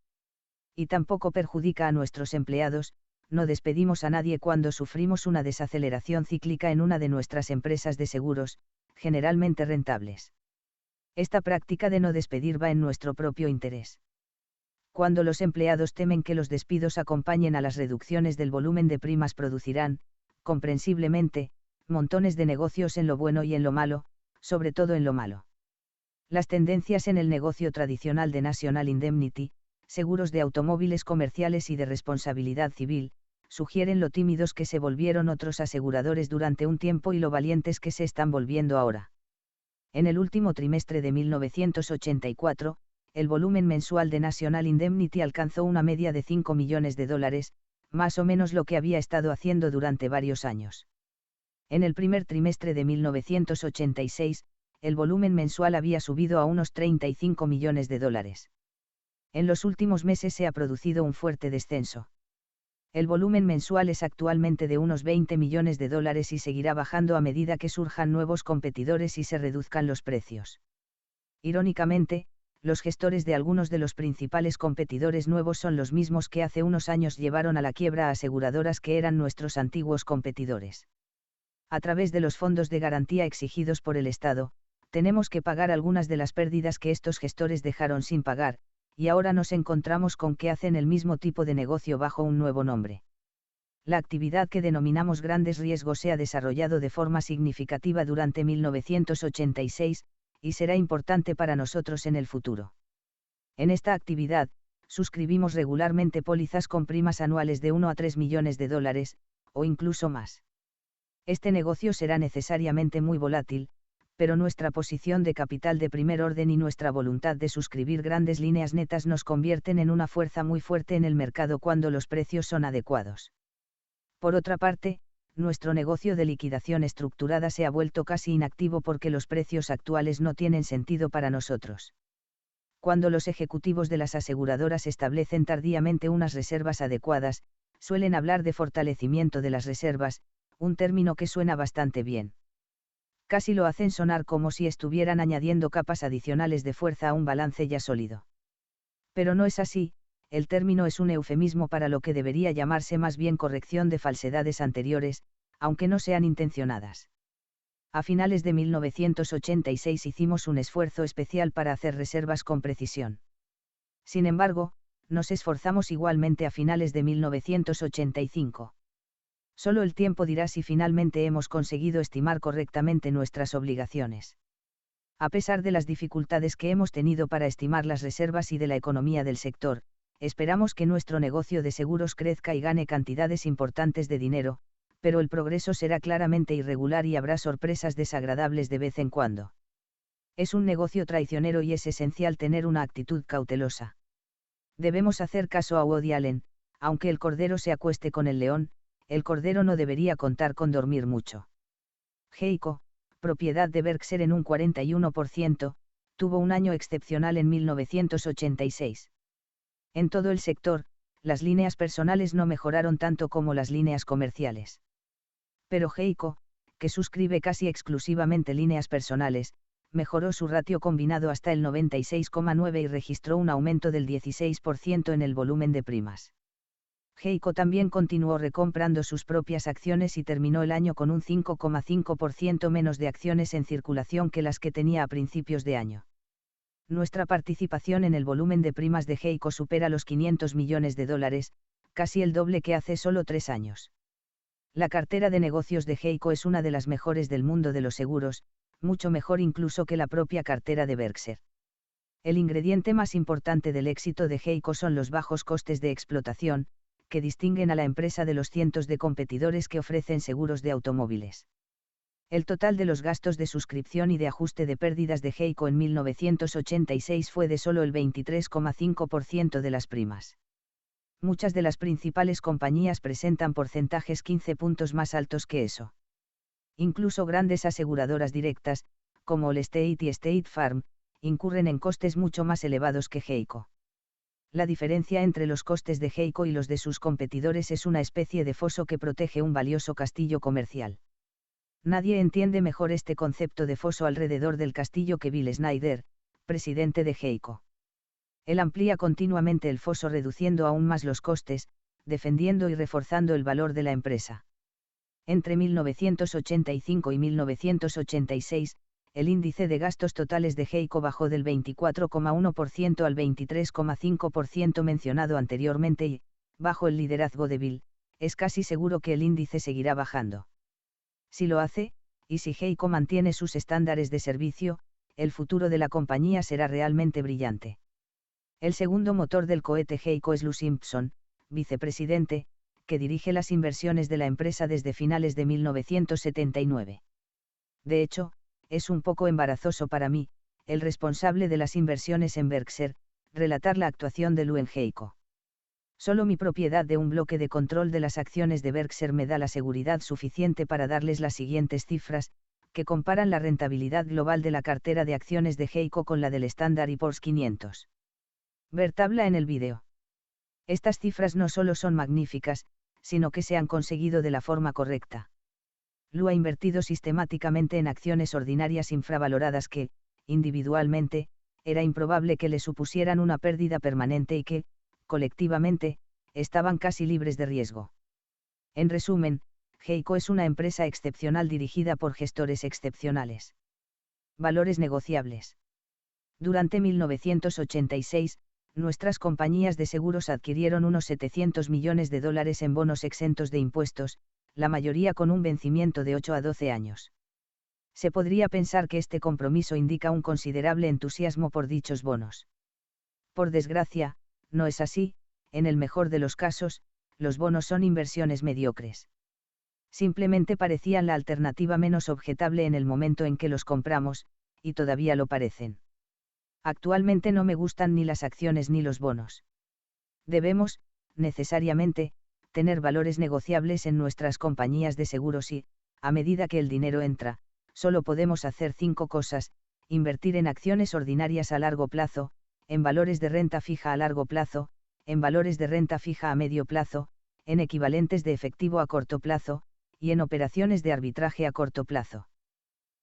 Y tampoco perjudica a nuestros empleados, no despedimos a nadie cuando sufrimos una desaceleración cíclica en una de nuestras empresas de seguros, generalmente rentables. Esta práctica de no despedir va en nuestro propio interés. Cuando los empleados temen que los despidos acompañen a las reducciones del volumen de primas producirán, comprensiblemente, montones de negocios en lo bueno y en lo malo, sobre todo en lo malo. Las tendencias en el negocio tradicional de National Indemnity, seguros de automóviles comerciales y de responsabilidad civil, sugieren lo tímidos que se volvieron otros aseguradores durante un tiempo y lo valientes que se están volviendo ahora. En el último trimestre de 1984, el volumen mensual de National Indemnity alcanzó una media de $5 millones, más o menos lo que había estado haciendo durante varios años. En el primer trimestre de 1986, el volumen mensual había subido a unos $35 millones. En los últimos meses se ha producido un fuerte descenso. El volumen mensual es actualmente de unos $20 millones y seguirá bajando a medida que surjan nuevos competidores y se reduzcan los precios. Irónicamente, los gestores de algunos de los principales competidores nuevos son los mismos que hace unos años llevaron a la quiebra a aseguradoras que eran nuestros antiguos competidores. A través de los fondos de garantía exigidos por el Estado, tenemos que pagar algunas de las pérdidas que estos gestores dejaron sin pagar, y ahora nos encontramos con que hacen el mismo tipo de negocio bajo un nuevo nombre. La actividad que denominamos grandes riesgos se ha desarrollado de forma significativa durante 1986, y será importante para nosotros en el futuro. En esta actividad, suscribimos regularmente pólizas con primas anuales de 1 a 3 millones de dólares, o incluso más. Este negocio será necesariamente muy volátil, pero nuestra posición de capital de primer orden y nuestra voluntad de suscribir grandes líneas netas nos convierten en una fuerza muy fuerte en el mercado cuando los precios son adecuados. Por otra parte, nuestro negocio de liquidación estructurada se ha vuelto casi inactivo porque los precios actuales no tienen sentido para nosotros. Cuando los ejecutivos de las aseguradoras establecen tardíamente unas reservas adecuadas, suelen hablar de fortalecimiento de las reservas, un término que suena bastante bien. Casi lo hacen sonar como si estuvieran añadiendo capas adicionales de fuerza a un balance ya sólido. Pero no es así, el término es un eufemismo para lo que debería llamarse más bien corrección de falsedades anteriores, aunque no sean intencionadas. A finales de 1986 hicimos un esfuerzo especial para hacer reservas con precisión. Sin embargo, nos esforzamos igualmente a finales de 1985. Solo el tiempo dirá si finalmente hemos conseguido estimar correctamente nuestras obligaciones. A pesar de las dificultades que hemos tenido para estimar las reservas y de la economía del sector, esperamos que nuestro negocio de seguros crezca y gane cantidades importantes de dinero, pero el progreso será claramente irregular y habrá sorpresas desagradables de vez en cuando. Es un negocio traicionero y es esencial tener una actitud cautelosa. Debemos hacer caso a Woody Allen: aunque el cordero se acueste con el león, el cordero no debería contar con dormir mucho. GEICO, propiedad de Berkshire en un 41%, tuvo un año excepcional en 1986. En todo el sector, las líneas personales no mejoraron tanto como las líneas comerciales. Pero GEICO, que suscribe casi exclusivamente líneas personales, mejoró su ratio combinado hasta el 96,9 y registró un aumento del 16% en el volumen de primas. GEICO también continuó recomprando sus propias acciones y terminó el año con un 5,5% menos de acciones en circulación que las que tenía a principios de año. Nuestra participación en el volumen de primas de GEICO supera los $500 millones, casi el doble que hace solo 3 años. La cartera de negocios de GEICO es una de las mejores del mundo de los seguros, mucho mejor incluso que la propia cartera de Berkshire. El ingrediente más importante del éxito de GEICO son los bajos costes de explotación, que distinguen a la empresa de los cientos de competidores que ofrecen seguros de automóviles. El total de los gastos de suscripción y de ajuste de pérdidas de GEICO en 1986 fue de solo el 23,5% de las primas. Muchas de las principales compañías presentan porcentajes 15 puntos más altos que eso. Incluso grandes aseguradoras directas, como Allstate y State Farm, incurren en costes mucho más elevados que GEICO. La diferencia entre los costes de GEICO y los de sus competidores es una especie de foso que protege un valioso castillo comercial. Nadie entiende mejor este concepto de foso alrededor del castillo que Bill Snyder, presidente de GEICO. Él amplía continuamente el foso reduciendo aún más los costes, defendiendo y reforzando el valor de la empresa. Entre 1985 y 1986, el índice de gastos totales de GEICO bajó del 24,1% al 23,5% mencionado anteriormente y, bajo el liderazgo de Bill, es casi seguro que el índice seguirá bajando. Si lo hace, y si GEICO mantiene sus estándares de servicio, el futuro de la compañía será realmente brillante. El segundo motor del cohete GEICO es Lou Simpson, vicepresidente, que dirige las inversiones de la empresa desde finales de 1979. De hecho, es un poco embarazoso para mí, el responsable de las inversiones en Berkshire, relatar la actuación de Lou en GEICO. Solo mi propiedad de un bloque de control de las acciones de Berkshire me da la seguridad suficiente para darles las siguientes cifras, que comparan la rentabilidad global de la cartera de acciones de GEICO con la del Standard & Poor's 500. Ver tabla en el vídeo. Estas cifras no solo son magníficas, sino que se han conseguido de la forma correcta. Lou ha invertido sistemáticamente en acciones ordinarias infravaloradas que, individualmente, era improbable que le supusieran una pérdida permanente y que, colectivamente, estaban casi libres de riesgo. En resumen, GEICO es una empresa excepcional dirigida por gestores excepcionales. Valores negociables. Durante 1986, nuestras compañías de seguros adquirieron unos $700 millones en bonos exentos de impuestos, la mayoría con un vencimiento de 8 a 12 años. Se podría pensar que este compromiso indica un considerable entusiasmo por dichos bonos. Por desgracia, no es así, en el mejor de los casos, los bonos son inversiones mediocres. Simplemente parecían la alternativa menos objetable en el momento en que los compramos, y todavía lo parecen. Actualmente no me gustan ni las acciones ni los bonos. Debemos, necesariamente, tener valores negociables en nuestras compañías de seguros y, a medida que el dinero entra, solo podemos hacer 5 cosas: invertir en acciones ordinarias a largo plazo, en valores de renta fija a largo plazo, en valores de renta fija a medio plazo, en equivalentes de efectivo a corto plazo, y en operaciones de arbitraje a corto plazo.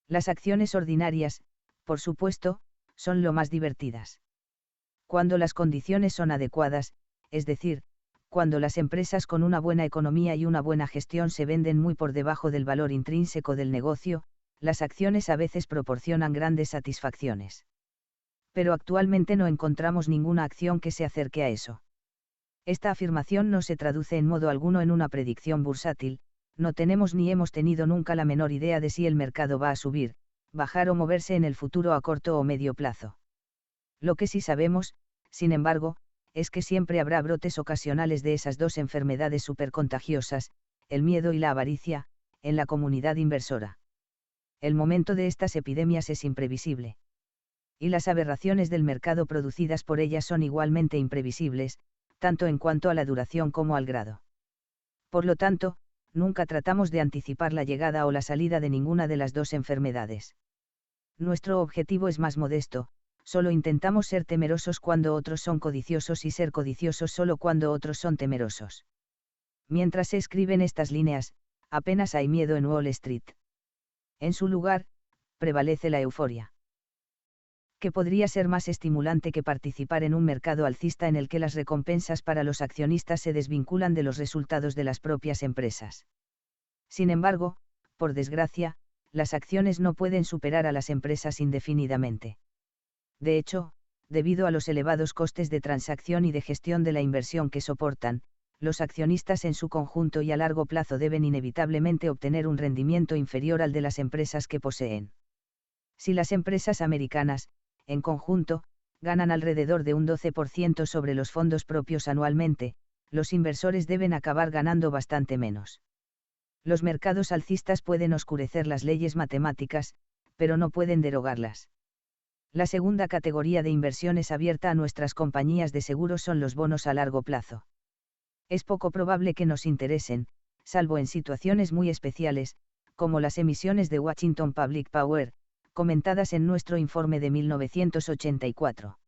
Las acciones ordinarias, por supuesto, son lo más divertidas. Cuando las condiciones son adecuadas, es decir, cuando las empresas con una buena economía y una buena gestión se venden muy por debajo del valor intrínseco del negocio, las acciones a veces proporcionan grandes satisfacciones. Pero actualmente no encontramos ninguna acción que se acerque a eso. Esta afirmación no se traduce en modo alguno en una predicción bursátil, no tenemos ni hemos tenido nunca la menor idea de si el mercado va a subir, bajar o moverse en el futuro a corto o medio plazo. Lo que sí sabemos, sin embargo, es que siempre habrá brotes ocasionales de esas dos enfermedades supercontagiosas, el miedo y la avaricia, en la comunidad inversora. El momento de estas epidemias es imprevisible. Y las aberraciones del mercado producidas por ellas son igualmente imprevisibles, tanto en cuanto a la duración como al grado. Por lo tanto, nunca tratamos de anticipar la llegada o la salida de ninguna de las dos enfermedades. Nuestro objetivo es más modesto, solo intentamos ser temerosos cuando otros son codiciosos y ser codiciosos solo cuando otros son temerosos. Mientras se escriben estas líneas, apenas hay miedo en Wall Street. En su lugar, prevalece la euforia. ¿Qué podría ser más estimulante que participar en un mercado alcista en el que las recompensas para los accionistas se desvinculan de los resultados de las propias empresas? Sin embargo, por desgracia, las acciones no pueden superar a las empresas indefinidamente. De hecho, debido a los elevados costes de transacción y de gestión de la inversión que soportan, los accionistas en su conjunto y a largo plazo deben inevitablemente obtener un rendimiento inferior al de las empresas que poseen. Si las empresas americanas, en conjunto, ganan alrededor de un 12% sobre los fondos propios anualmente, los inversores deben acabar ganando bastante menos. Los mercados alcistas pueden oscurecer las leyes matemáticas, pero no pueden derogarlas. La segunda categoría de inversiones abierta a nuestras compañías de seguros son los bonos a largo plazo. Es poco probable que nos interesen, salvo en situaciones muy especiales, como las emisiones de Washington Public Power, comentadas en nuestro informe de 1984.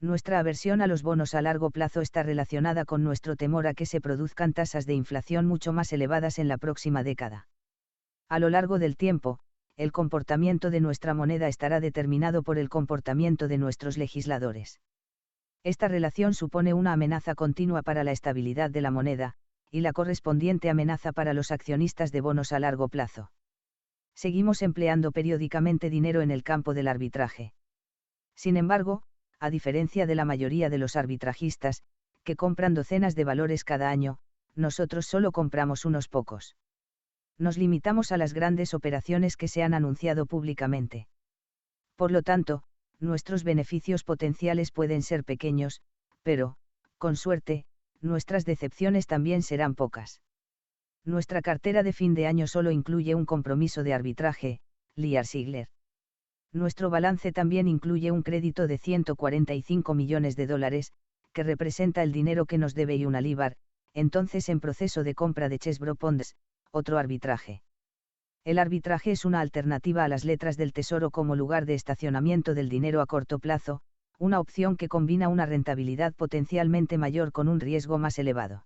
Nuestra aversión a los bonos a largo plazo está relacionada con nuestro temor a que se produzcan tasas de inflación mucho más elevadas en la próxima década. A lo largo del tiempo, el comportamiento de nuestra moneda estará determinado por el comportamiento de nuestros legisladores. Esta relación supone una amenaza continua para la estabilidad de la moneda, y la correspondiente amenaza para los accionistas de bonos a largo plazo. Seguimos empleando periódicamente dinero en el campo del arbitraje. Sin embargo, a diferencia de la mayoría de los arbitrajistas, que compran docenas de valores cada año, nosotros solo compramos unos pocos. Nos limitamos a las grandes operaciones que se han anunciado públicamente. Por lo tanto, nuestros beneficios potenciales pueden ser pequeños, pero, con suerte, nuestras decepciones también serán pocas. Nuestra cartera de fin de año solo incluye un compromiso de arbitraje, Liar Sigler. Nuestro balance también incluye un crédito de $145 millones, que representa el dinero que nos debe Unilever, entonces en proceso de compra de Chesbro Ponds, otro arbitraje. El arbitraje es una alternativa a las letras del Tesoro como lugar de estacionamiento del dinero a corto plazo, una opción que combina una rentabilidad potencialmente mayor con un riesgo más elevado.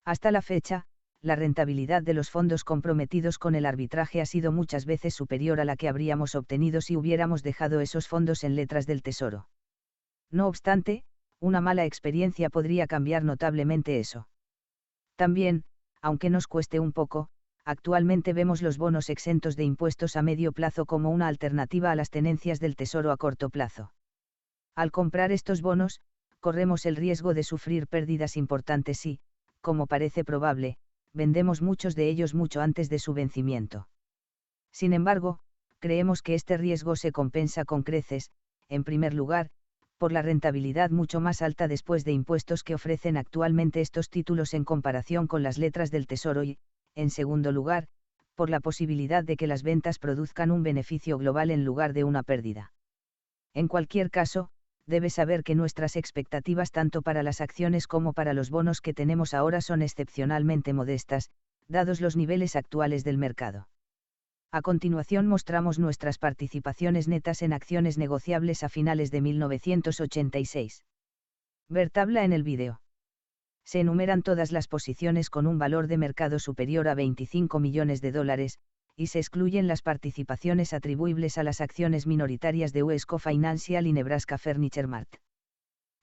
Hasta la fecha, la rentabilidad de los fondos comprometidos con el arbitraje ha sido muchas veces superior a la que habríamos obtenido si hubiéramos dejado esos fondos en letras del Tesoro. No obstante, una mala experiencia podría cambiar notablemente eso. También, aunque nos cueste un poco, actualmente vemos los bonos exentos de impuestos a medio plazo como una alternativa a las tenencias del Tesoro a corto plazo. Al comprar estos bonos, corremos el riesgo de sufrir pérdidas importantes y, como parece probable, vendemos muchos de ellos mucho antes de su vencimiento. Sin embargo, creemos que este riesgo se compensa con creces, en primer lugar, por la rentabilidad mucho más alta después de impuestos que ofrecen actualmente estos títulos en comparación con las letras del Tesoro y, en segundo lugar, por la posibilidad de que las ventas produzcan un beneficio global en lugar de una pérdida. En cualquier caso, debes saber que nuestras expectativas tanto para las acciones como para los bonos que tenemos ahora son excepcionalmente modestas, dados los niveles actuales del mercado. A continuación mostramos nuestras participaciones netas en acciones negociables a finales de 1986. Ver tabla en el vídeo. Se enumeran todas las posiciones con un valor de mercado superior a $25 millones, y se excluyen las participaciones atribuibles a las acciones minoritarias de Wesco Financial y Nebraska Furniture Mart.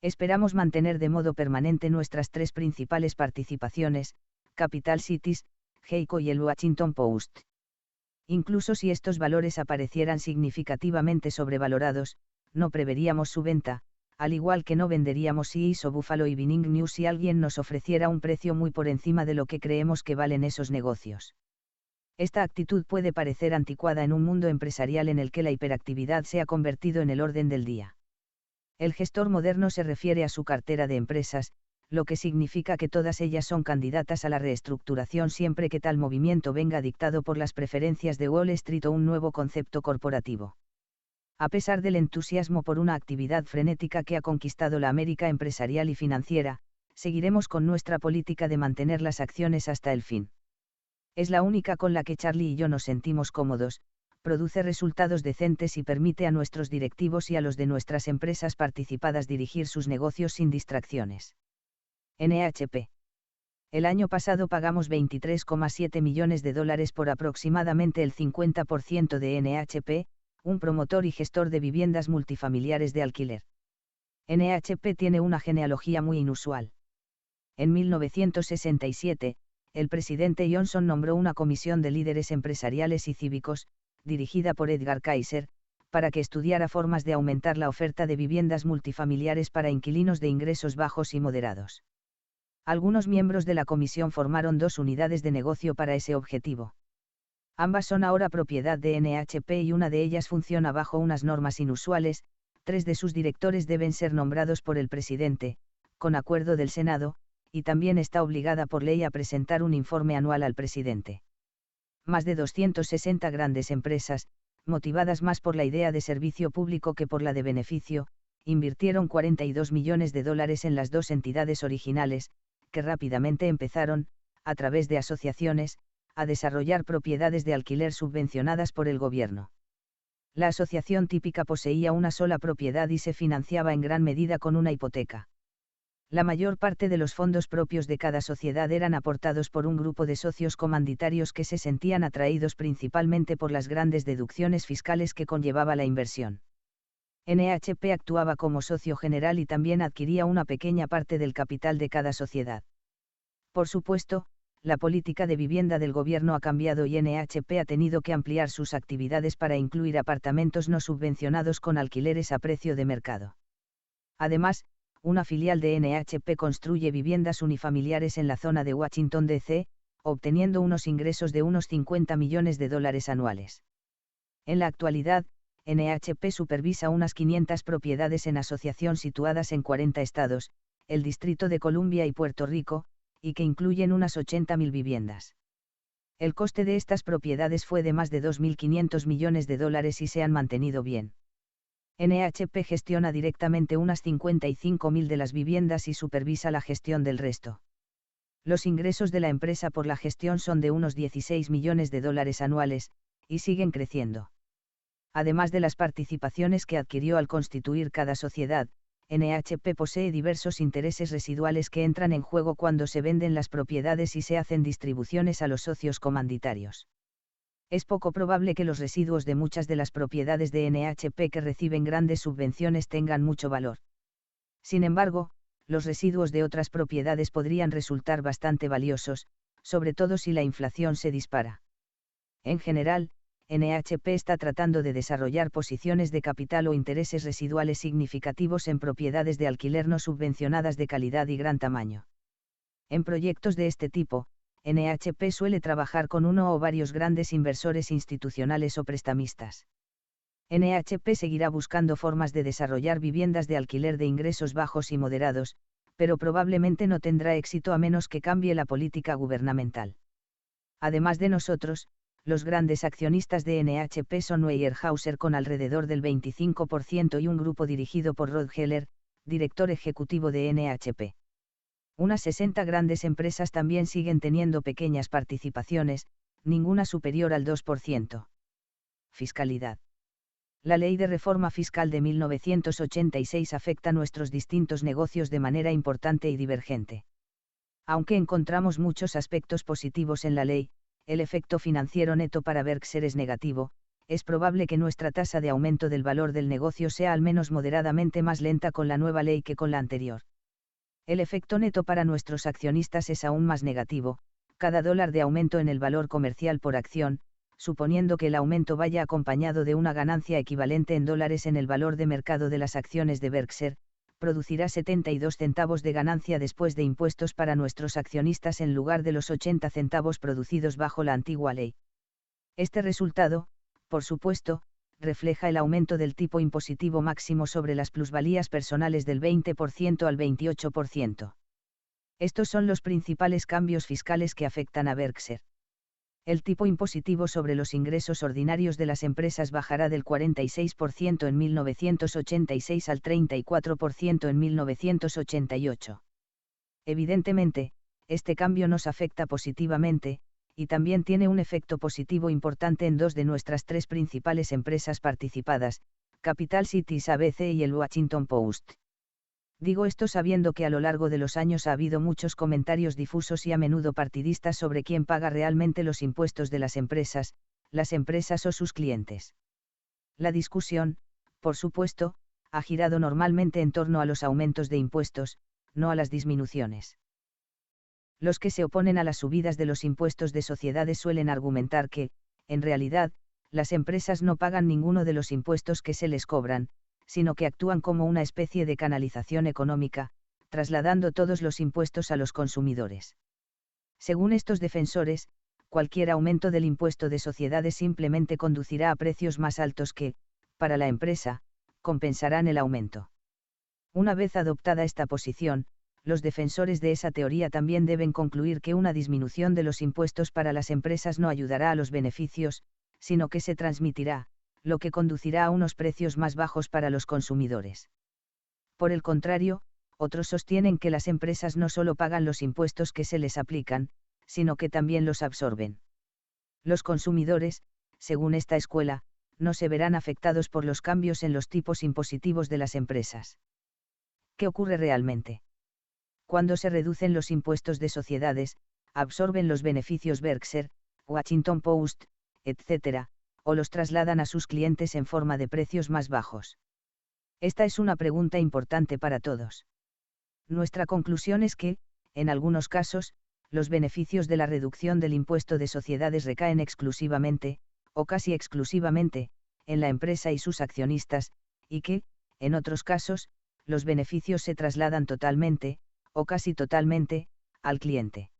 Esperamos mantener de modo permanente nuestras tres principales participaciones, Capital Cities, Geico y el Washington Post. Incluso si estos valores aparecieran significativamente sobrevalorados, no preveríamos su venta, al igual que no venderíamos Sears o Buffalo Evening News si alguien nos ofreciera un precio muy por encima de lo que creemos que valen esos negocios. Esta actitud puede parecer anticuada en un mundo empresarial en el que la hiperactividad se ha convertido en el orden del día. El gestor moderno se refiere a su cartera de empresas, lo que significa que todas ellas son candidatas a la reestructuración siempre que tal movimiento venga dictado por las preferencias de Wall Street o un nuevo concepto corporativo. A pesar del entusiasmo por una actividad frenética que ha conquistado la América empresarial y financiera, seguiremos con nuestra política de mantener las acciones hasta el fin. Es la única con la que Charlie y yo nos sentimos cómodos, produce resultados decentes y permite a nuestros directivos y a los de nuestras empresas participadas dirigir sus negocios sin distracciones. NHP. El año pasado pagamos $23,7 millones por aproximadamente el 50% de NHP, un promotor y gestor de viviendas multifamiliares de alquiler. NHP tiene una genealogía muy inusual. En 1967, el presidente Johnson nombró una comisión de líderes empresariales y cívicos, dirigida por Edgar Kaiser, para que estudiara formas de aumentar la oferta de viviendas multifamiliares para inquilinos de ingresos bajos y moderados. Algunos miembros de la comisión formaron 2 unidades de negocio para ese objetivo. Ambas son ahora propiedad de NHP y una de ellas funciona bajo unas normas inusuales. 3 de sus directores deben ser nombrados por el presidente, con acuerdo del Senado, y también está obligada por ley a presentar un informe anual al presidente. Más de 260 grandes empresas, motivadas más por la idea de servicio público que por la de beneficio, invirtieron $42 millones en las 2 entidades originales, que rápidamente empezaron, a través de asociaciones, a desarrollar propiedades de alquiler subvencionadas por el gobierno. La asociación típica poseía una sola propiedad y se financiaba en gran medida con una hipoteca. La mayor parte de los fondos propios de cada sociedad eran aportados por un grupo de socios comanditarios que se sentían atraídos principalmente por las grandes deducciones fiscales que conllevaba la inversión. NHP actuaba como socio general y también adquiría una pequeña parte del capital de cada sociedad. Por supuesto, la política de vivienda del gobierno ha cambiado y NHP ha tenido que ampliar sus actividades para incluir apartamentos no subvencionados con alquileres a precio de mercado. Además, una filial de NHP construye viviendas unifamiliares en la zona de Washington, D.C., obteniendo unos ingresos de unos $50 millones anuales. En la actualidad, NHP supervisa unas 500 propiedades en asociación situadas en 40 estados, el Distrito de Columbia y Puerto Rico, y que incluyen unas 80.000 viviendas. El coste de estas propiedades fue de más de $2.500 millones y se han mantenido bien. NHP gestiona directamente unas 55.000 de las viviendas y supervisa la gestión del resto. Los ingresos de la empresa por la gestión son de unos $16 millones anuales, y siguen creciendo. Además de las participaciones que adquirió al constituir cada sociedad, NHP posee diversos intereses residuales que entran en juego cuando se venden las propiedades y se hacen distribuciones a los socios comanditarios. Es poco probable que los residuos de muchas de las propiedades de NHP que reciben grandes subvenciones tengan mucho valor. Sin embargo, los residuos de otras propiedades podrían resultar bastante valiosos, sobre todo si la inflación se dispara. En general, NHP está tratando de desarrollar posiciones de capital o intereses residuales significativos en propiedades de alquiler no subvencionadas de calidad y gran tamaño. En proyectos de este tipo, NHP suele trabajar con uno o varios grandes inversores institucionales o prestamistas. NHP seguirá buscando formas de desarrollar viviendas de alquiler de ingresos bajos y moderados, pero probablemente no tendrá éxito a menos que cambie la política gubernamental. Además de nosotros, los grandes accionistas de NHP son Weyerhaeuser con alrededor del 25% y un grupo dirigido por Rod Heller, director ejecutivo de NHP. Unas 60 grandes empresas también siguen teniendo pequeñas participaciones, ninguna superior al 2%. Fiscalidad. La Ley de Reforma Fiscal de 1986 afecta nuestros distintos negocios de manera importante y divergente. Aunque encontramos muchos aspectos positivos en la ley, el efecto financiero neto para Berkshire es negativo, es probable que nuestra tasa de aumento del valor del negocio sea al menos moderadamente más lenta con la nueva ley que con la anterior. El efecto neto para nuestros accionistas es aún más negativo, cada dólar de aumento en el valor comercial por acción, suponiendo que el aumento vaya acompañado de una ganancia equivalente en dólares en el valor de mercado de las acciones de Berkshire, producirá 72 centavos de ganancia después de impuestos para nuestros accionistas en lugar de los 80 centavos producidos bajo la antigua ley. Este resultado, por supuesto, refleja el aumento del tipo impositivo máximo sobre las plusvalías personales del 20% al 28%. Estos son los principales cambios fiscales que afectan a Berkshire. El tipo impositivo sobre los ingresos ordinarios de las empresas bajará del 46% en 1986 al 34% en 1988. Evidentemente, este cambio nos afecta positivamente, y también tiene un efecto positivo importante en dos de nuestras tres principales empresas participadas, Capital Cities ABC y el Washington Post. Digo esto sabiendo que a lo largo de los años ha habido muchos comentarios difusos y a menudo partidistas sobre quién paga realmente los impuestos de las empresas o sus clientes. La discusión, por supuesto, ha girado normalmente en torno a los aumentos de impuestos, no a las disminuciones. Los que se oponen a las subidas de los impuestos de sociedades suelen argumentar que, en realidad, las empresas no pagan ninguno de los impuestos que se les cobran, sino que actúan como una especie de canalización económica, trasladando todos los impuestos a los consumidores. Según estos defensores, cualquier aumento del impuesto de sociedades simplemente conducirá a precios más altos que, para la empresa, compensarán el aumento. Una vez adoptada esta posición, los defensores de esa teoría también deben concluir que una disminución de los impuestos para las empresas no ayudará a los beneficios, sino que se transmitirá, lo que conducirá a unos precios más bajos para los consumidores. Por el contrario, otros sostienen que las empresas no solo pagan los impuestos que se les aplican, sino que también los absorben. Los consumidores, según esta escuela, no se verán afectados por los cambios en los tipos impositivos de las empresas. ¿Qué ocurre realmente? Cuando se reducen los impuestos de sociedades, absorben los beneficios Berkshire, Washington Post, etc., o los trasladan a sus clientes en forma de precios más bajos. Esta es una pregunta importante para todos. Nuestra conclusión es que, en algunos casos, los beneficios de la reducción del impuesto de sociedades recaen exclusivamente, o casi exclusivamente, en la empresa y sus accionistas, y que, en otros casos, los beneficios se trasladan totalmente, o casi totalmente, al cliente.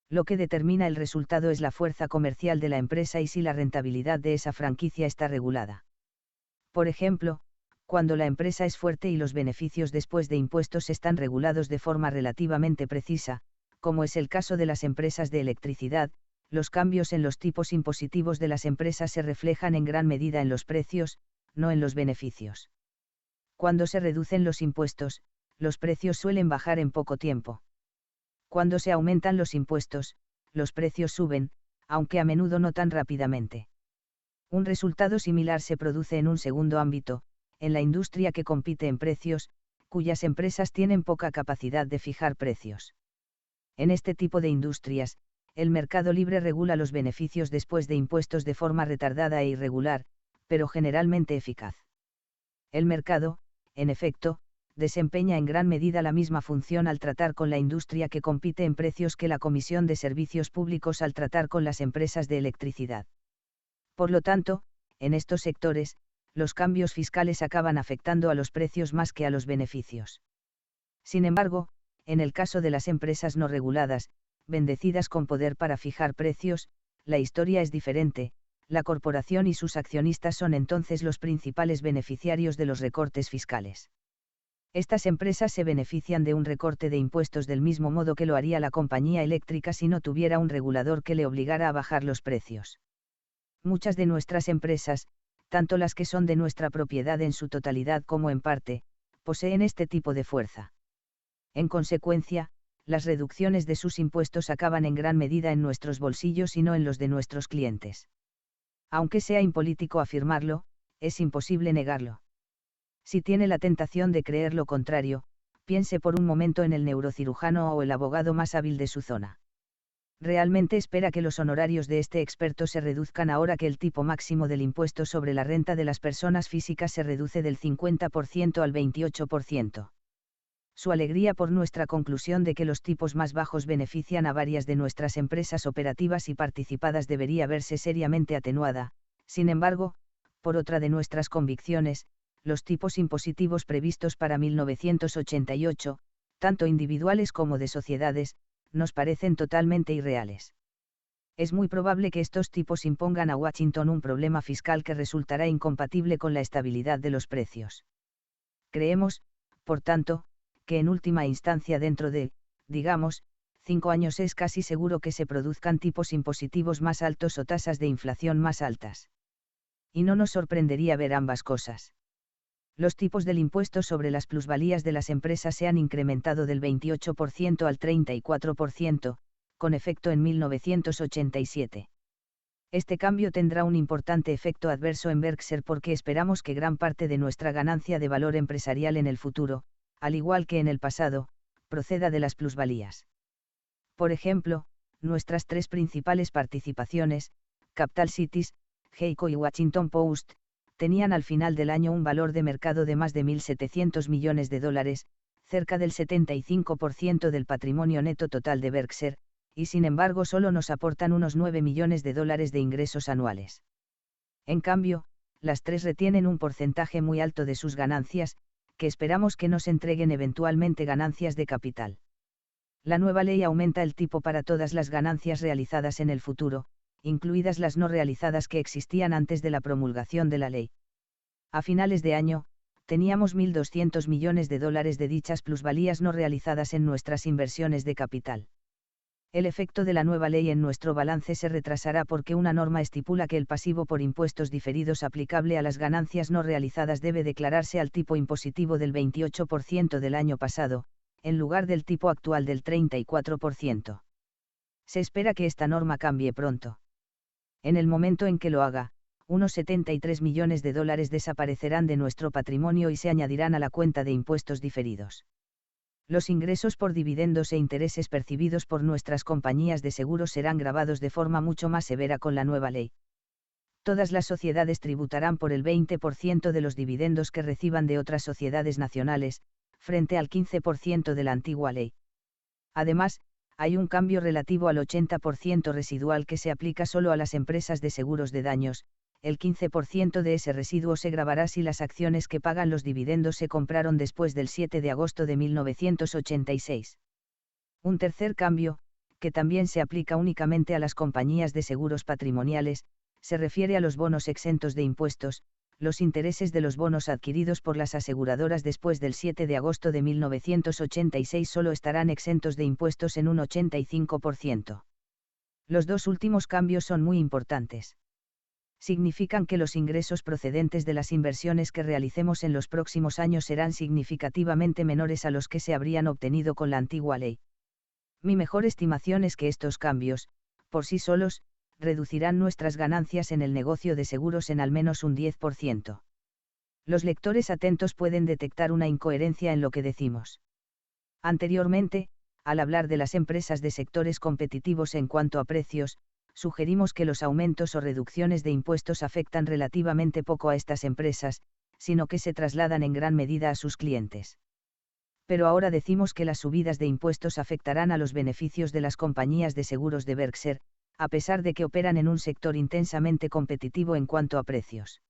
Lo que determina el resultado es la fuerza comercial de la empresa y si la rentabilidad de esa franquicia está regulada. Por ejemplo, cuando la empresa es fuerte y los beneficios después de impuestos están regulados de forma relativamente precisa, como es el caso de las empresas de electricidad, los cambios en los tipos impositivos de las empresas se reflejan en gran medida en los precios, no en los beneficios. Cuando se reducen los impuestos, los precios suelen bajar en poco tiempo. Cuando se aumentan los impuestos, los precios suben, aunque a menudo no tan rápidamente. Un resultado similar se produce en un segundo ámbito, en la industria que compite en precios, cuyas empresas tienen poca capacidad de fijar precios. En este tipo de industrias, el mercado libre regula los beneficios después de impuestos de forma retardada e irregular, pero generalmente eficaz. El mercado, en efecto, desempeña en gran medida la misma función al tratar con la industria que compite en precios que la Comisión de Servicios Públicos al tratar con las empresas de electricidad. Por lo tanto, en estos sectores, los cambios fiscales acaban afectando a los precios más que a los beneficios. Sin embargo, en el caso de las empresas no reguladas, bendecidas con poder para fijar precios, la historia es diferente. La corporación y sus accionistas son entonces los principales beneficiarios de los recortes fiscales. Estas empresas se benefician de un recorte de impuestos del mismo modo que lo haría la compañía eléctrica si no tuviera un regulador que le obligara a bajar los precios. Muchas de nuestras empresas, tanto las que son de nuestra propiedad en su totalidad como en parte, poseen este tipo de fuerza. En consecuencia, las reducciones de sus impuestos acaban en gran medida en nuestros bolsillos y no en los de nuestros clientes. Aunque sea impolítico afirmarlo, es imposible negarlo. Si tiene la tentación de creer lo contrario, piense por un momento en el neurocirujano o el abogado más hábil de su zona. Realmente espera que los honorarios de este experto se reduzcan ahora que el tipo máximo del impuesto sobre la renta de las personas físicas se reduce del 50% al 28%. Su alegría por nuestra conclusión de que los tipos más bajos benefician a varias de nuestras empresas operativas y participadas debería verse seriamente atenuada. Sin embargo, por otra de nuestras convicciones, los tipos impositivos previstos para 1988, tanto individuales como de sociedades, nos parecen totalmente irreales. Es muy probable que estos tipos impongan a Washington un problema fiscal que resultará incompatible con la estabilidad de los precios. Creemos, por tanto, que en última instancia dentro de, digamos, 5 años es casi seguro que se produzcan tipos impositivos más altos o tasas de inflación más altas. Y no nos sorprendería ver ambas cosas. Los tipos del impuesto sobre las plusvalías de las empresas se han incrementado del 28% al 34%, con efecto en 1987. Este cambio tendrá un importante efecto adverso en Berkshire porque esperamos que gran parte de nuestra ganancia de valor empresarial en el futuro, al igual que en el pasado, proceda de las plusvalías. Por ejemplo, nuestras 3 principales participaciones, Capital Cities, Geico y Washington Post, tenían al final del año un valor de mercado de más de $1.700 millones, cerca del 75% del patrimonio neto total de Berkshire, y sin embargo solo nos aportan unos $9 millones de ingresos anuales. En cambio, las 3 retienen un porcentaje muy alto de sus ganancias, que esperamos que nos entreguen eventualmente ganancias de capital. La nueva ley aumenta el tipo para todas las ganancias realizadas en el futuro, incluidas las no realizadas que existían antes de la promulgación de la ley. A finales de año, teníamos $1.200 millones de dichas plusvalías no realizadas en nuestras inversiones de capital. El efecto de la nueva ley en nuestro balance se retrasará porque una norma estipula que el pasivo por impuestos diferidos aplicable a las ganancias no realizadas debe declararse al tipo impositivo del 28% del año pasado, en lugar del tipo actual del 34%. Se espera que esta norma cambie pronto. En el momento en que lo haga, unos $73 millones desaparecerán de nuestro patrimonio y se añadirán a la cuenta de impuestos diferidos. Los ingresos por dividendos e intereses percibidos por nuestras compañías de seguros serán gravados de forma mucho más severa con la nueva ley. Todas las sociedades tributarán por el 20% de los dividendos que reciban de otras sociedades nacionales, frente al 15% de la antigua ley. Además, hay un cambio relativo al 80% residual que se aplica solo a las empresas de seguros de daños. El 15% de ese residuo se gravará si las acciones que pagan los dividendos se compraron después del 7 de agosto de 1986. Un tercer cambio, que también se aplica únicamente a las compañías de seguros patrimoniales, se refiere a los bonos exentos de impuestos. Los intereses de los bonos adquiridos por las aseguradoras después del 7 de agosto de 1986 solo estarán exentos de impuestos en un 85%. Los 2 últimos cambios son muy importantes. Significan que los ingresos procedentes de las inversiones que realicemos en los próximos años serán significativamente menores a los que se habrían obtenido con la antigua ley. Mi mejor estimación es que estos cambios, por sí solos, reducirán nuestras ganancias en el negocio de seguros en al menos un 10%. Los lectores atentos pueden detectar una incoherencia en lo que decimos. Anteriormente, al hablar de las empresas de sectores competitivos en cuanto a precios, sugerimos que los aumentos o reducciones de impuestos afectan relativamente poco a estas empresas, sino que se trasladan en gran medida a sus clientes. Pero ahora decimos que las subidas de impuestos afectarán a los beneficios de las compañías de seguros de Berkshire, a pesar de que operan en un sector intensamente competitivo en cuanto a precios.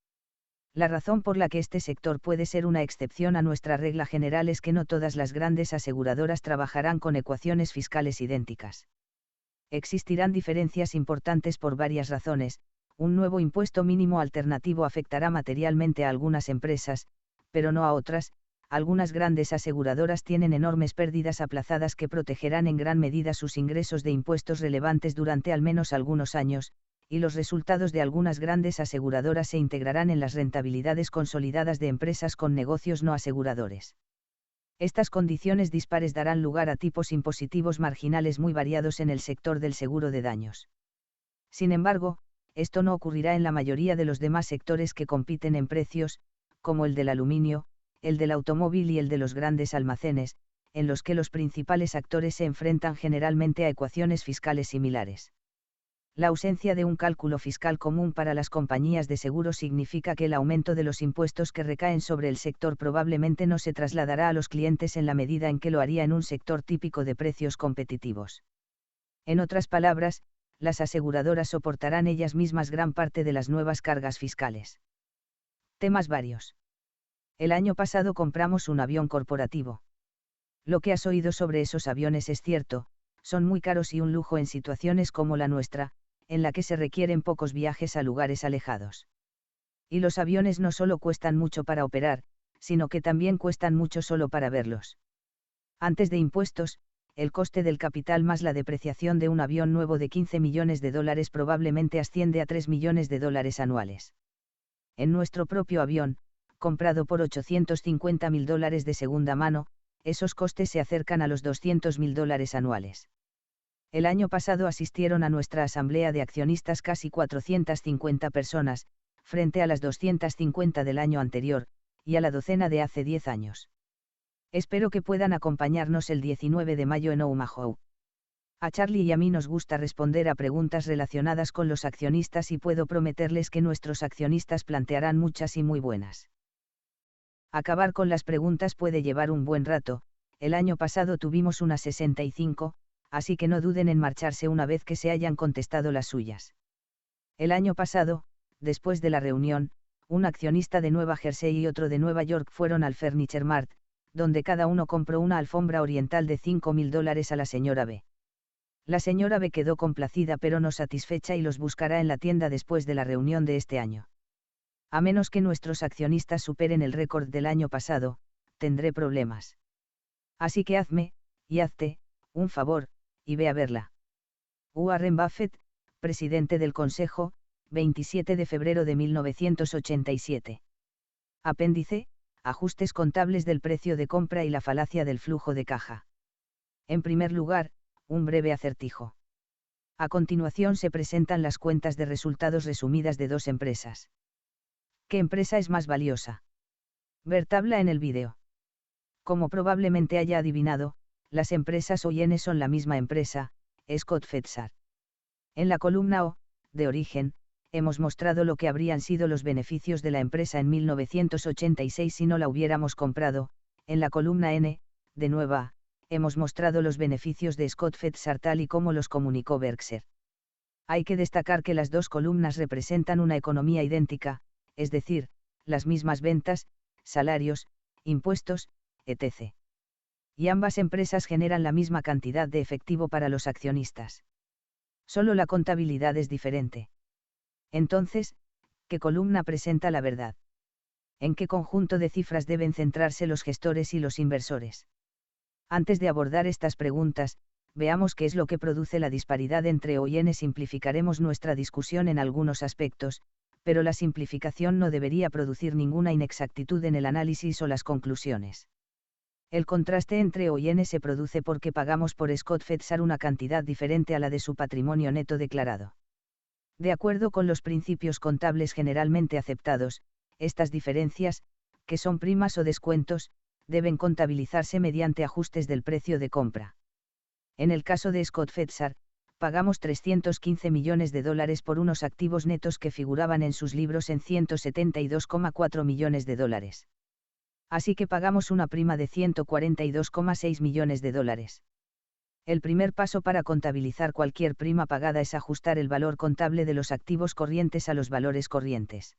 La razón por la que este sector puede ser una excepción a nuestra regla general es que no todas las grandes aseguradoras trabajarán con ecuaciones fiscales idénticas. Existirán diferencias importantes por varias razones. Un nuevo impuesto mínimo alternativo afectará materialmente a algunas empresas, pero no a otras. Algunas grandes aseguradoras tienen enormes pérdidas aplazadas que protegerán en gran medida sus ingresos de impuestos relevantes durante al menos algunos años, y los resultados de algunas grandes aseguradoras se integrarán en las rentabilidades consolidadas de empresas con negocios no aseguradores. Estas condiciones dispares darán lugar a tipos impositivos marginales muy variados en el sector del seguro de daños. Sin embargo, esto no ocurrirá en la mayoría de los demás sectores que compiten en precios, como el del aluminio, el del automóvil y el de los grandes almacenes. en los que los principales actores se enfrentan generalmente a ecuaciones fiscales similares. La ausencia de un cálculo fiscal común para las compañías de seguros significa que el aumento de los impuestos que recaen sobre el sector probablemente no se trasladará a los clientes en la medida en que lo haría en un sector típico de precios competitivos. En otras palabras, las aseguradoras soportarán ellas mismas gran parte de las nuevas cargas fiscales. Temas varios. El año pasado compramos un avión corporativo. Lo que has oído sobre esos aviones es cierto, son muy caros y un lujo en situaciones como la nuestra, en la que se requieren pocos viajes a lugares alejados. Y los aviones no solo cuestan mucho para operar, sino que también cuestan mucho solo para verlos. Antes de impuestos, el coste del capital más la depreciación de un avión nuevo de $15 millones probablemente asciende a $3 millones anuales. En nuestro propio avión, comprado por $850.000 de segunda mano, esos costes se acercan a los $200.000 anuales. El año pasado asistieron a nuestra asamblea de accionistas casi 450 personas, frente a las 250 del año anterior, y a la docena de hace 10 años. Espero que puedan acompañarnos el 19 de mayo en Omaha. A Charlie y a mí nos gusta responder a preguntas relacionadas con los accionistas y puedo prometerles que nuestros accionistas plantearán muchas y muy buenas. Acabar con las preguntas puede llevar un buen rato, el año pasado tuvimos unas 65, así que no duden en marcharse una vez que se hayan contestado las suyas. El año pasado, después de la reunión, un accionista de Nueva Jersey y otro de Nueva York fueron al Furniture Mart, donde cada uno compró una alfombra oriental de $5.000 a la señora B. La señora B quedó complacida pero no satisfecha y los buscará en la tienda después de la reunión de este año. A menos que nuestros accionistas superen el récord del año pasado, tendré problemas. Así que hazme, y hazte, un favor, y ve a verla. Warren Buffett, presidente del Consejo, 27 de febrero de 1987. Apéndice, ajustes contables del precio de compra y la falacia del flujo de caja. En primer lugar, un breve acertijo. A continuación se presentan las cuentas de resultados resumidas de dos empresas. ¿Qué empresa es más valiosa? Ver tabla en el vídeo. Como probablemente haya adivinado, las empresas OIN son la misma empresa, Scott Fetsar. En la columna O, de origen, hemos mostrado lo que habrían sido los beneficios de la empresa en 1986 si no la hubiéramos comprado. En la columna N, de nueva, hemos mostrado los beneficios de Scott Fetsar tal y como los comunicó Berkshire. Hay que destacar que las dos columnas representan una economía idéntica, es decir, las mismas ventas, salarios, impuestos, etc. Y ambas empresas generan la misma cantidad de efectivo para los accionistas. Solo la contabilidad es diferente. Entonces, ¿qué columna presenta la verdad? ¿En qué conjunto de cifras deben centrarse los gestores y los inversores? Antes de abordar estas preguntas, veamos qué es lo que produce la disparidad entre OIN. Simplificaremos nuestra discusión en algunos aspectos, pero la simplificación no debería producir ninguna inexactitud en el análisis o las conclusiones. El contraste entre OIN se produce porque pagamos por Scott Fetsar una cantidad diferente a la de su patrimonio neto declarado. De acuerdo con los principios contables generalmente aceptados, estas diferencias, que son primas o descuentos, deben contabilizarse mediante ajustes del precio de compra. En el caso de Scott Fetsar, pagamos $315 millones por unos activos netos que figuraban en sus libros en $172,4 millones. Así que pagamos una prima de $142,6 millones. El primer paso para contabilizar cualquier prima pagada es ajustar el valor contable de los activos corrientes a los valores corrientes.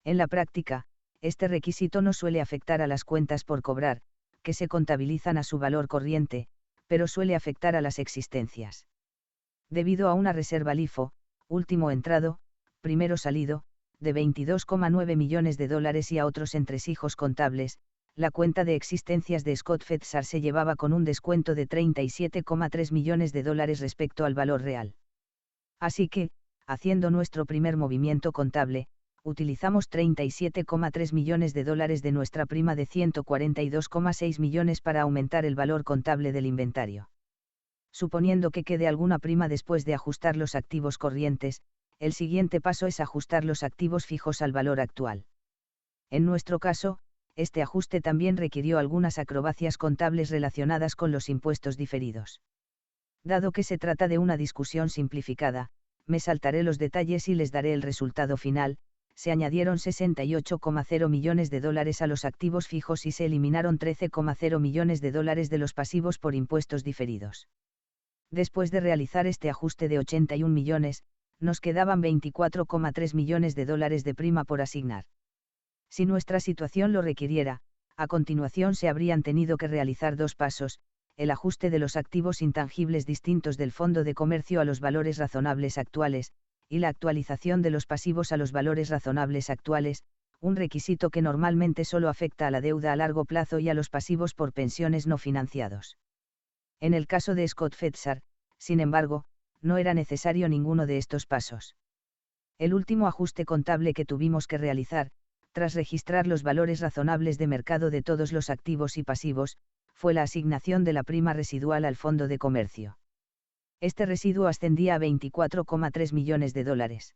En la práctica, este requisito no suele afectar a las cuentas por cobrar, que se contabilizan a su valor corriente, pero suele afectar a las existencias. Debido a una reserva LIFO, último entrado, primero salido, de $22,9 millones y a otros entresijos contables, la cuenta de existencias de Scott Fetsar se llevaba con un descuento de $37,3 millones respecto al valor real. Así que, haciendo nuestro primer movimiento contable, utilizamos $37,3 millones de nuestra prima de $142,6 millones para aumentar el valor contable del inventario. Suponiendo que quede alguna prima después de ajustar los activos corrientes, el siguiente paso es ajustar los activos fijos al valor actual. En nuestro caso, este ajuste también requirió algunas acrobacias contables relacionadas con los impuestos diferidos. Dado que se trata de una discusión simplificada, me saltaré los detalles y les daré el resultado final. Se añadieron 68,0 millones de dólares a los activos fijos y se eliminaron 13,0 millones de dólares de los pasivos por impuestos diferidos. Después de realizar este ajuste de 81 millones, nos quedaban 24,3 millones de dólares de prima por asignar. Si nuestra situación lo requiriera, a continuación se habrían tenido que realizar dos pasos: el ajuste de los activos intangibles distintos del fondo de comercio a los valores razonables actuales, y la actualización de los pasivos a los valores razonables actuales, un requisito que normalmente solo afecta a la deuda a largo plazo y a los pasivos por pensiones no financiados. En el caso de Scott Fetsar, sin embargo, no era necesario ninguno de estos pasos. El último ajuste contable que tuvimos que realizar, tras registrar los valores razonables de mercado de todos los activos y pasivos, fue la asignación de la prima residual al fondo de comercio. Este residuo ascendía a 24,3 millones de dólares.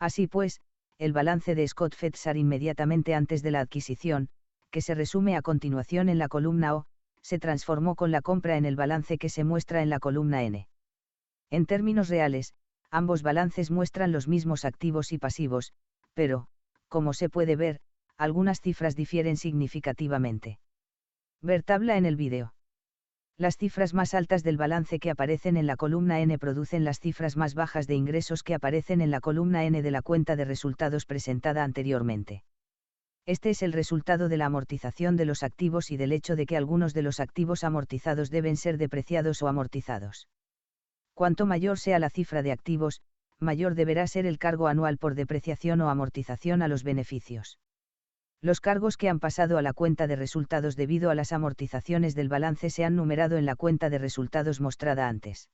Así pues, el balance de Scott Fetsar inmediatamente antes de la adquisición, que se resume a continuación en la columna O, se transformó con la compra en el balance que se muestra en la columna N. En términos reales, ambos balances muestran los mismos activos y pasivos, pero, como se puede ver, algunas cifras difieren significativamente. Ver tabla en el vídeo. Las cifras más altas del balance que aparecen en la columna N producen las cifras más bajas de ingresos que aparecen en la columna N de la cuenta de resultados presentada anteriormente. Este es el resultado de la amortización de los activos y del hecho de que algunos de los activos amortizados deben ser depreciados o amortizados. Cuanto mayor sea la cifra de activos, mayor deberá ser el cargo anual por depreciación o amortización a los beneficios. Los cargos que han pasado a la cuenta de resultados debido a las amortizaciones del balance se han numerado en la cuenta de resultados mostrada antes.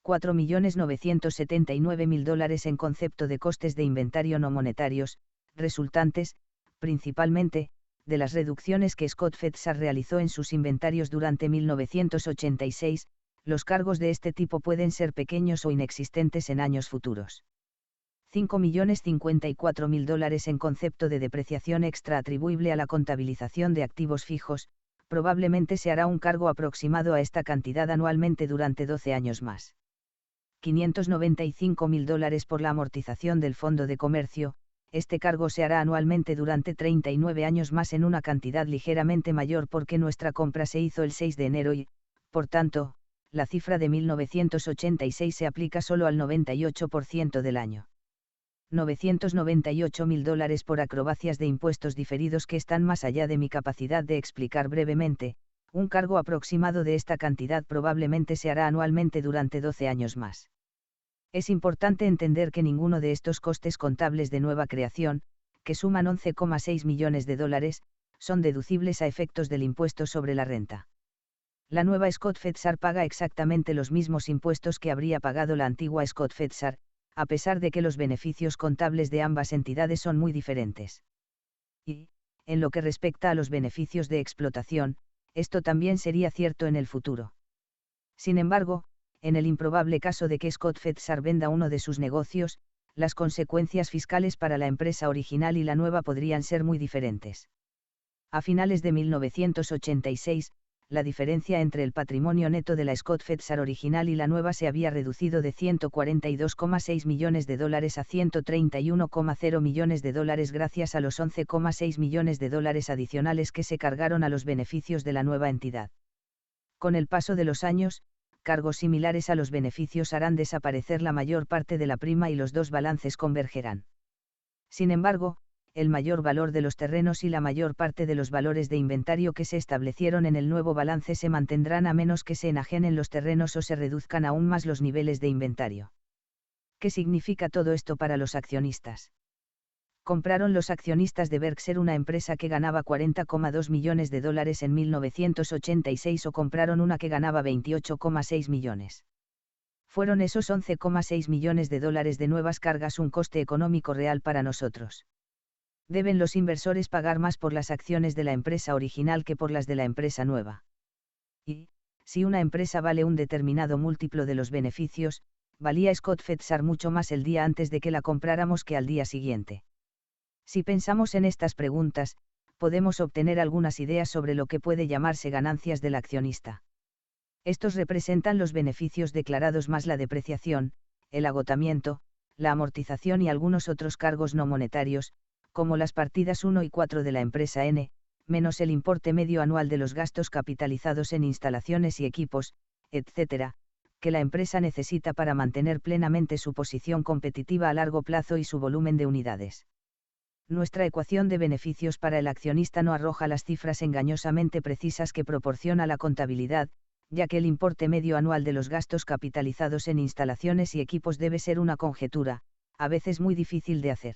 4.979.000 dólares en concepto de costes de inventario no monetarios, resultantes, principalmente, de las reducciones que Scott Fetsar realizó en sus inventarios durante 1986. Los cargos de este tipo pueden ser pequeños o inexistentes en años futuros. 5.054.000 dólares en concepto de depreciación extra atribuible a la contabilización de activos fijos, probablemente se hará un cargo aproximado a esta cantidad anualmente durante 12 años más. 595.000 dólares por la amortización del fondo de comercio, este cargo se hará anualmente durante 39 años más en una cantidad ligeramente mayor porque nuestra compra se hizo el 6 de enero y, por tanto, la cifra de 1986 se aplica solo al 98% del año. 998.000 dólares por acrobacias de impuestos diferidos que están más allá de mi capacidad de explicar brevemente. Un cargo aproximado de esta cantidad probablemente se hará anualmente durante 12 años más. Es importante entender que ninguno de estos costes contables de nueva creación, que suman 11,6 millones de dólares, son deducibles a efectos del impuesto sobre la renta. La nueva Scott Fetsar paga exactamente los mismos impuestos que habría pagado la antigua Scott Fetsar, a pesar de que los beneficios contables de ambas entidades son muy diferentes. Y, en lo que respecta a los beneficios de explotación, esto también sería cierto en el futuro. Sin embargo, en el improbable caso de que Scott Fetsar venda uno de sus negocios, las consecuencias fiscales para la empresa original y la nueva podrían ser muy diferentes. A finales de 1986, la diferencia entre el patrimonio neto de la Scott Fetsar original y la nueva se había reducido de 142,6 millones de dólares a 131,0 millones de dólares gracias a los 11,6 millones de dólares adicionales que se cargaron a los beneficios de la nueva entidad. Con el paso de los años, cargos similares a los beneficios harán desaparecer la mayor parte de la prima y los dos balances convergerán. Sin embargo, el mayor valor de los terrenos y la mayor parte de los valores de inventario que se establecieron en el nuevo balance se mantendrán a menos que se enajenen los terrenos o se reduzcan aún más los niveles de inventario. ¿Qué significa todo esto para los accionistas? Compraron los accionistas de Berkshire una empresa que ganaba 40,2 millones de dólares en 1986 o compraron una que ganaba 28,6 millones. ¿Fueron esos 11,6 millones de dólares de nuevas cargas un coste económico real para nosotros? ¿Deben los inversores pagar más por las acciones de la empresa original que por las de la empresa nueva? Y, si una empresa vale un determinado múltiplo de los beneficios, valía Scott Fetsar mucho más el día antes de que la compráramos que al día siguiente. Si pensamos en estas preguntas, podemos obtener algunas ideas sobre lo que puede llamarse ganancias del accionista. Estos representan los beneficios declarados más la depreciación, el agotamiento, la amortización y algunos otros cargos no monetarios, como las partidas 1 y 4 de la empresa N, menos el importe medio anual de los gastos capitalizados en instalaciones y equipos, etc., que la empresa necesita para mantener plenamente su posición competitiva a largo plazo y su volumen de unidades. Nuestra ecuación de beneficios para el accionista no arroja las cifras engañosamente precisas que proporciona la contabilidad, ya que el importe medio anual de los gastos capitalizados en instalaciones y equipos debe ser una conjetura, a veces muy difícil de hacer.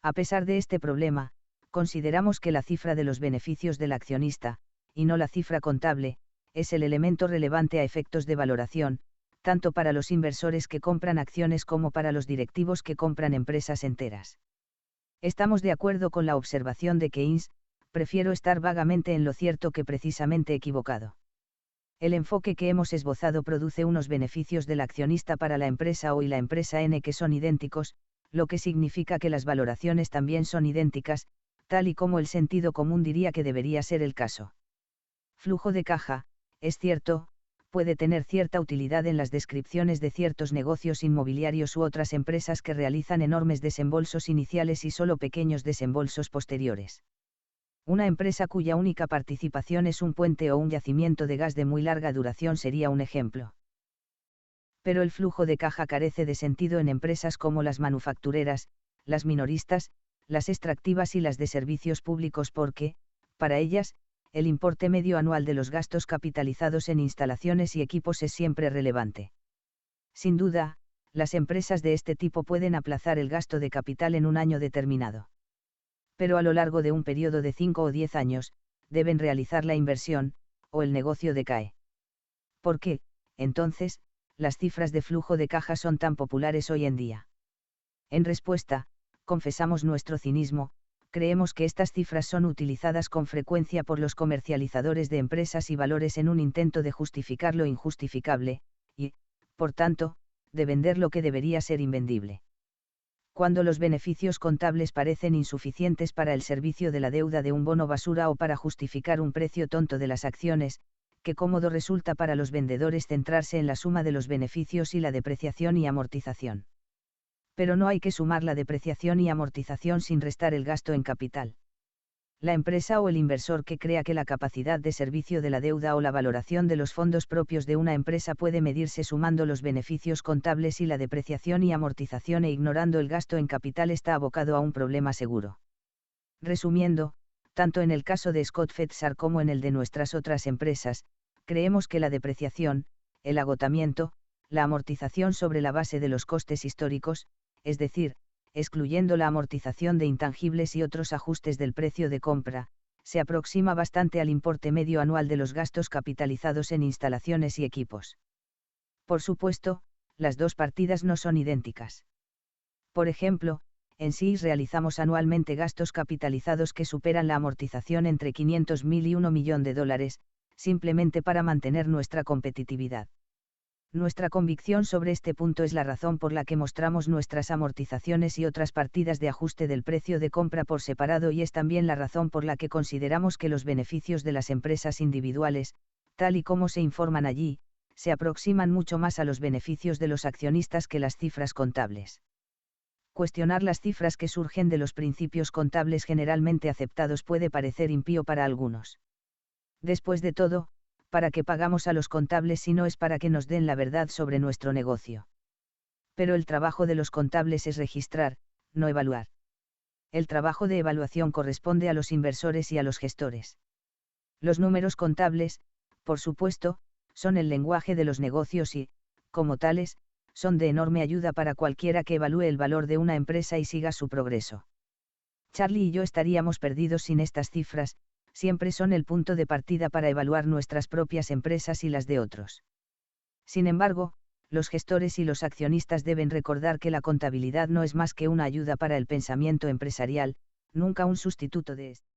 A pesar de este problema, consideramos que la cifra de los beneficios del accionista, y no la cifra contable, es el elemento relevante a efectos de valoración, tanto para los inversores que compran acciones como para los directivos que compran empresas enteras. Estamos de acuerdo con la observación de Keynes, prefiero estar vagamente en lo cierto que precisamente equivocado. El enfoque que hemos esbozado produce unos beneficios del accionista para la empresa O y la empresa N que son idénticos, lo que significa que las valoraciones también son idénticas, tal y como el sentido común diría que debería ser el caso. Flujo de caja, es cierto, puede tener cierta utilidad en las descripciones de ciertos negocios inmobiliarios u otras empresas que realizan enormes desembolsos iniciales y solo pequeños desembolsos posteriores. Una empresa cuya única participación es un puente o un yacimiento de gas de muy larga duración sería un ejemplo. Pero el flujo de caja carece de sentido en empresas como las manufactureras, las minoristas, las extractivas y las de servicios públicos porque, para ellas, el importe medio anual de los gastos capitalizados en instalaciones y equipos es siempre relevante. Sin duda, las empresas de este tipo pueden aplazar el gasto de capital en un año determinado. Pero a lo largo de un periodo de 5 o 10 años, deben realizar la inversión, o el negocio decae. ¿Por qué, entonces, las cifras de flujo de caja son tan populares hoy en día? En respuesta, confesamos nuestro cinismo, creemos que estas cifras son utilizadas con frecuencia por los comercializadores de empresas y valores en un intento de justificar lo injustificable, y, por tanto, de vender lo que debería ser invendible. Cuando los beneficios contables parecen insuficientes para el servicio de la deuda de un bono basura o para justificar un precio tonto de las acciones, qué cómodo resulta para los vendedores centrarse en la suma de los beneficios y la depreciación y amortización. Pero no hay que sumar la depreciación y amortización sin restar el gasto en capital. La empresa o el inversor que crea que la capacidad de servicio de la deuda o la valoración de los fondos propios de una empresa puede medirse sumando los beneficios contables y la depreciación y amortización e ignorando el gasto en capital está abocado a un problema seguro. Resumiendo, tanto en el caso de Scott Fetsar como en el de nuestras otras empresas, creemos que la depreciación, el agotamiento, la amortización sobre la base de los costes históricos, es decir, excluyendo la amortización de intangibles y otros ajustes del precio de compra, se aproxima bastante al importe medio anual de los gastos capitalizados en instalaciones y equipos. Por supuesto, las dos partidas no son idénticas. Por ejemplo, en SIS realizamos anualmente gastos capitalizados que superan la amortización entre $500.000 y $1 millón, simplemente para mantener nuestra competitividad. Nuestra convicción sobre este punto es la razón por la que mostramos nuestras amortizaciones y otras partidas de ajuste del precio de compra por separado y es también la razón por la que consideramos que los beneficios de las empresas individuales, tal y como se informan allí, se aproximan mucho más a los beneficios de los accionistas que las cifras contables. Cuestionar las cifras que surgen de los principios contables generalmente aceptados puede parecer impío para algunos. Después de todo, ¿para qué pagamos a los contables si no es para que nos den la verdad sobre nuestro negocio? Pero el trabajo de los contables es registrar, no evaluar. El trabajo de evaluación corresponde a los inversores y a los gestores. Los números contables, por supuesto, son el lenguaje de los negocios y, como tales, son de enorme ayuda para cualquiera que evalúe el valor de una empresa y siga su progreso. Charlie y yo estaríamos perdidos sin estas cifras, siempre son el punto de partida para evaluar nuestras propias empresas y las de otros. Sin embargo, los gestores y los accionistas deben recordar que la contabilidad no es más que una ayuda para el pensamiento empresarial, nunca un sustituto de este.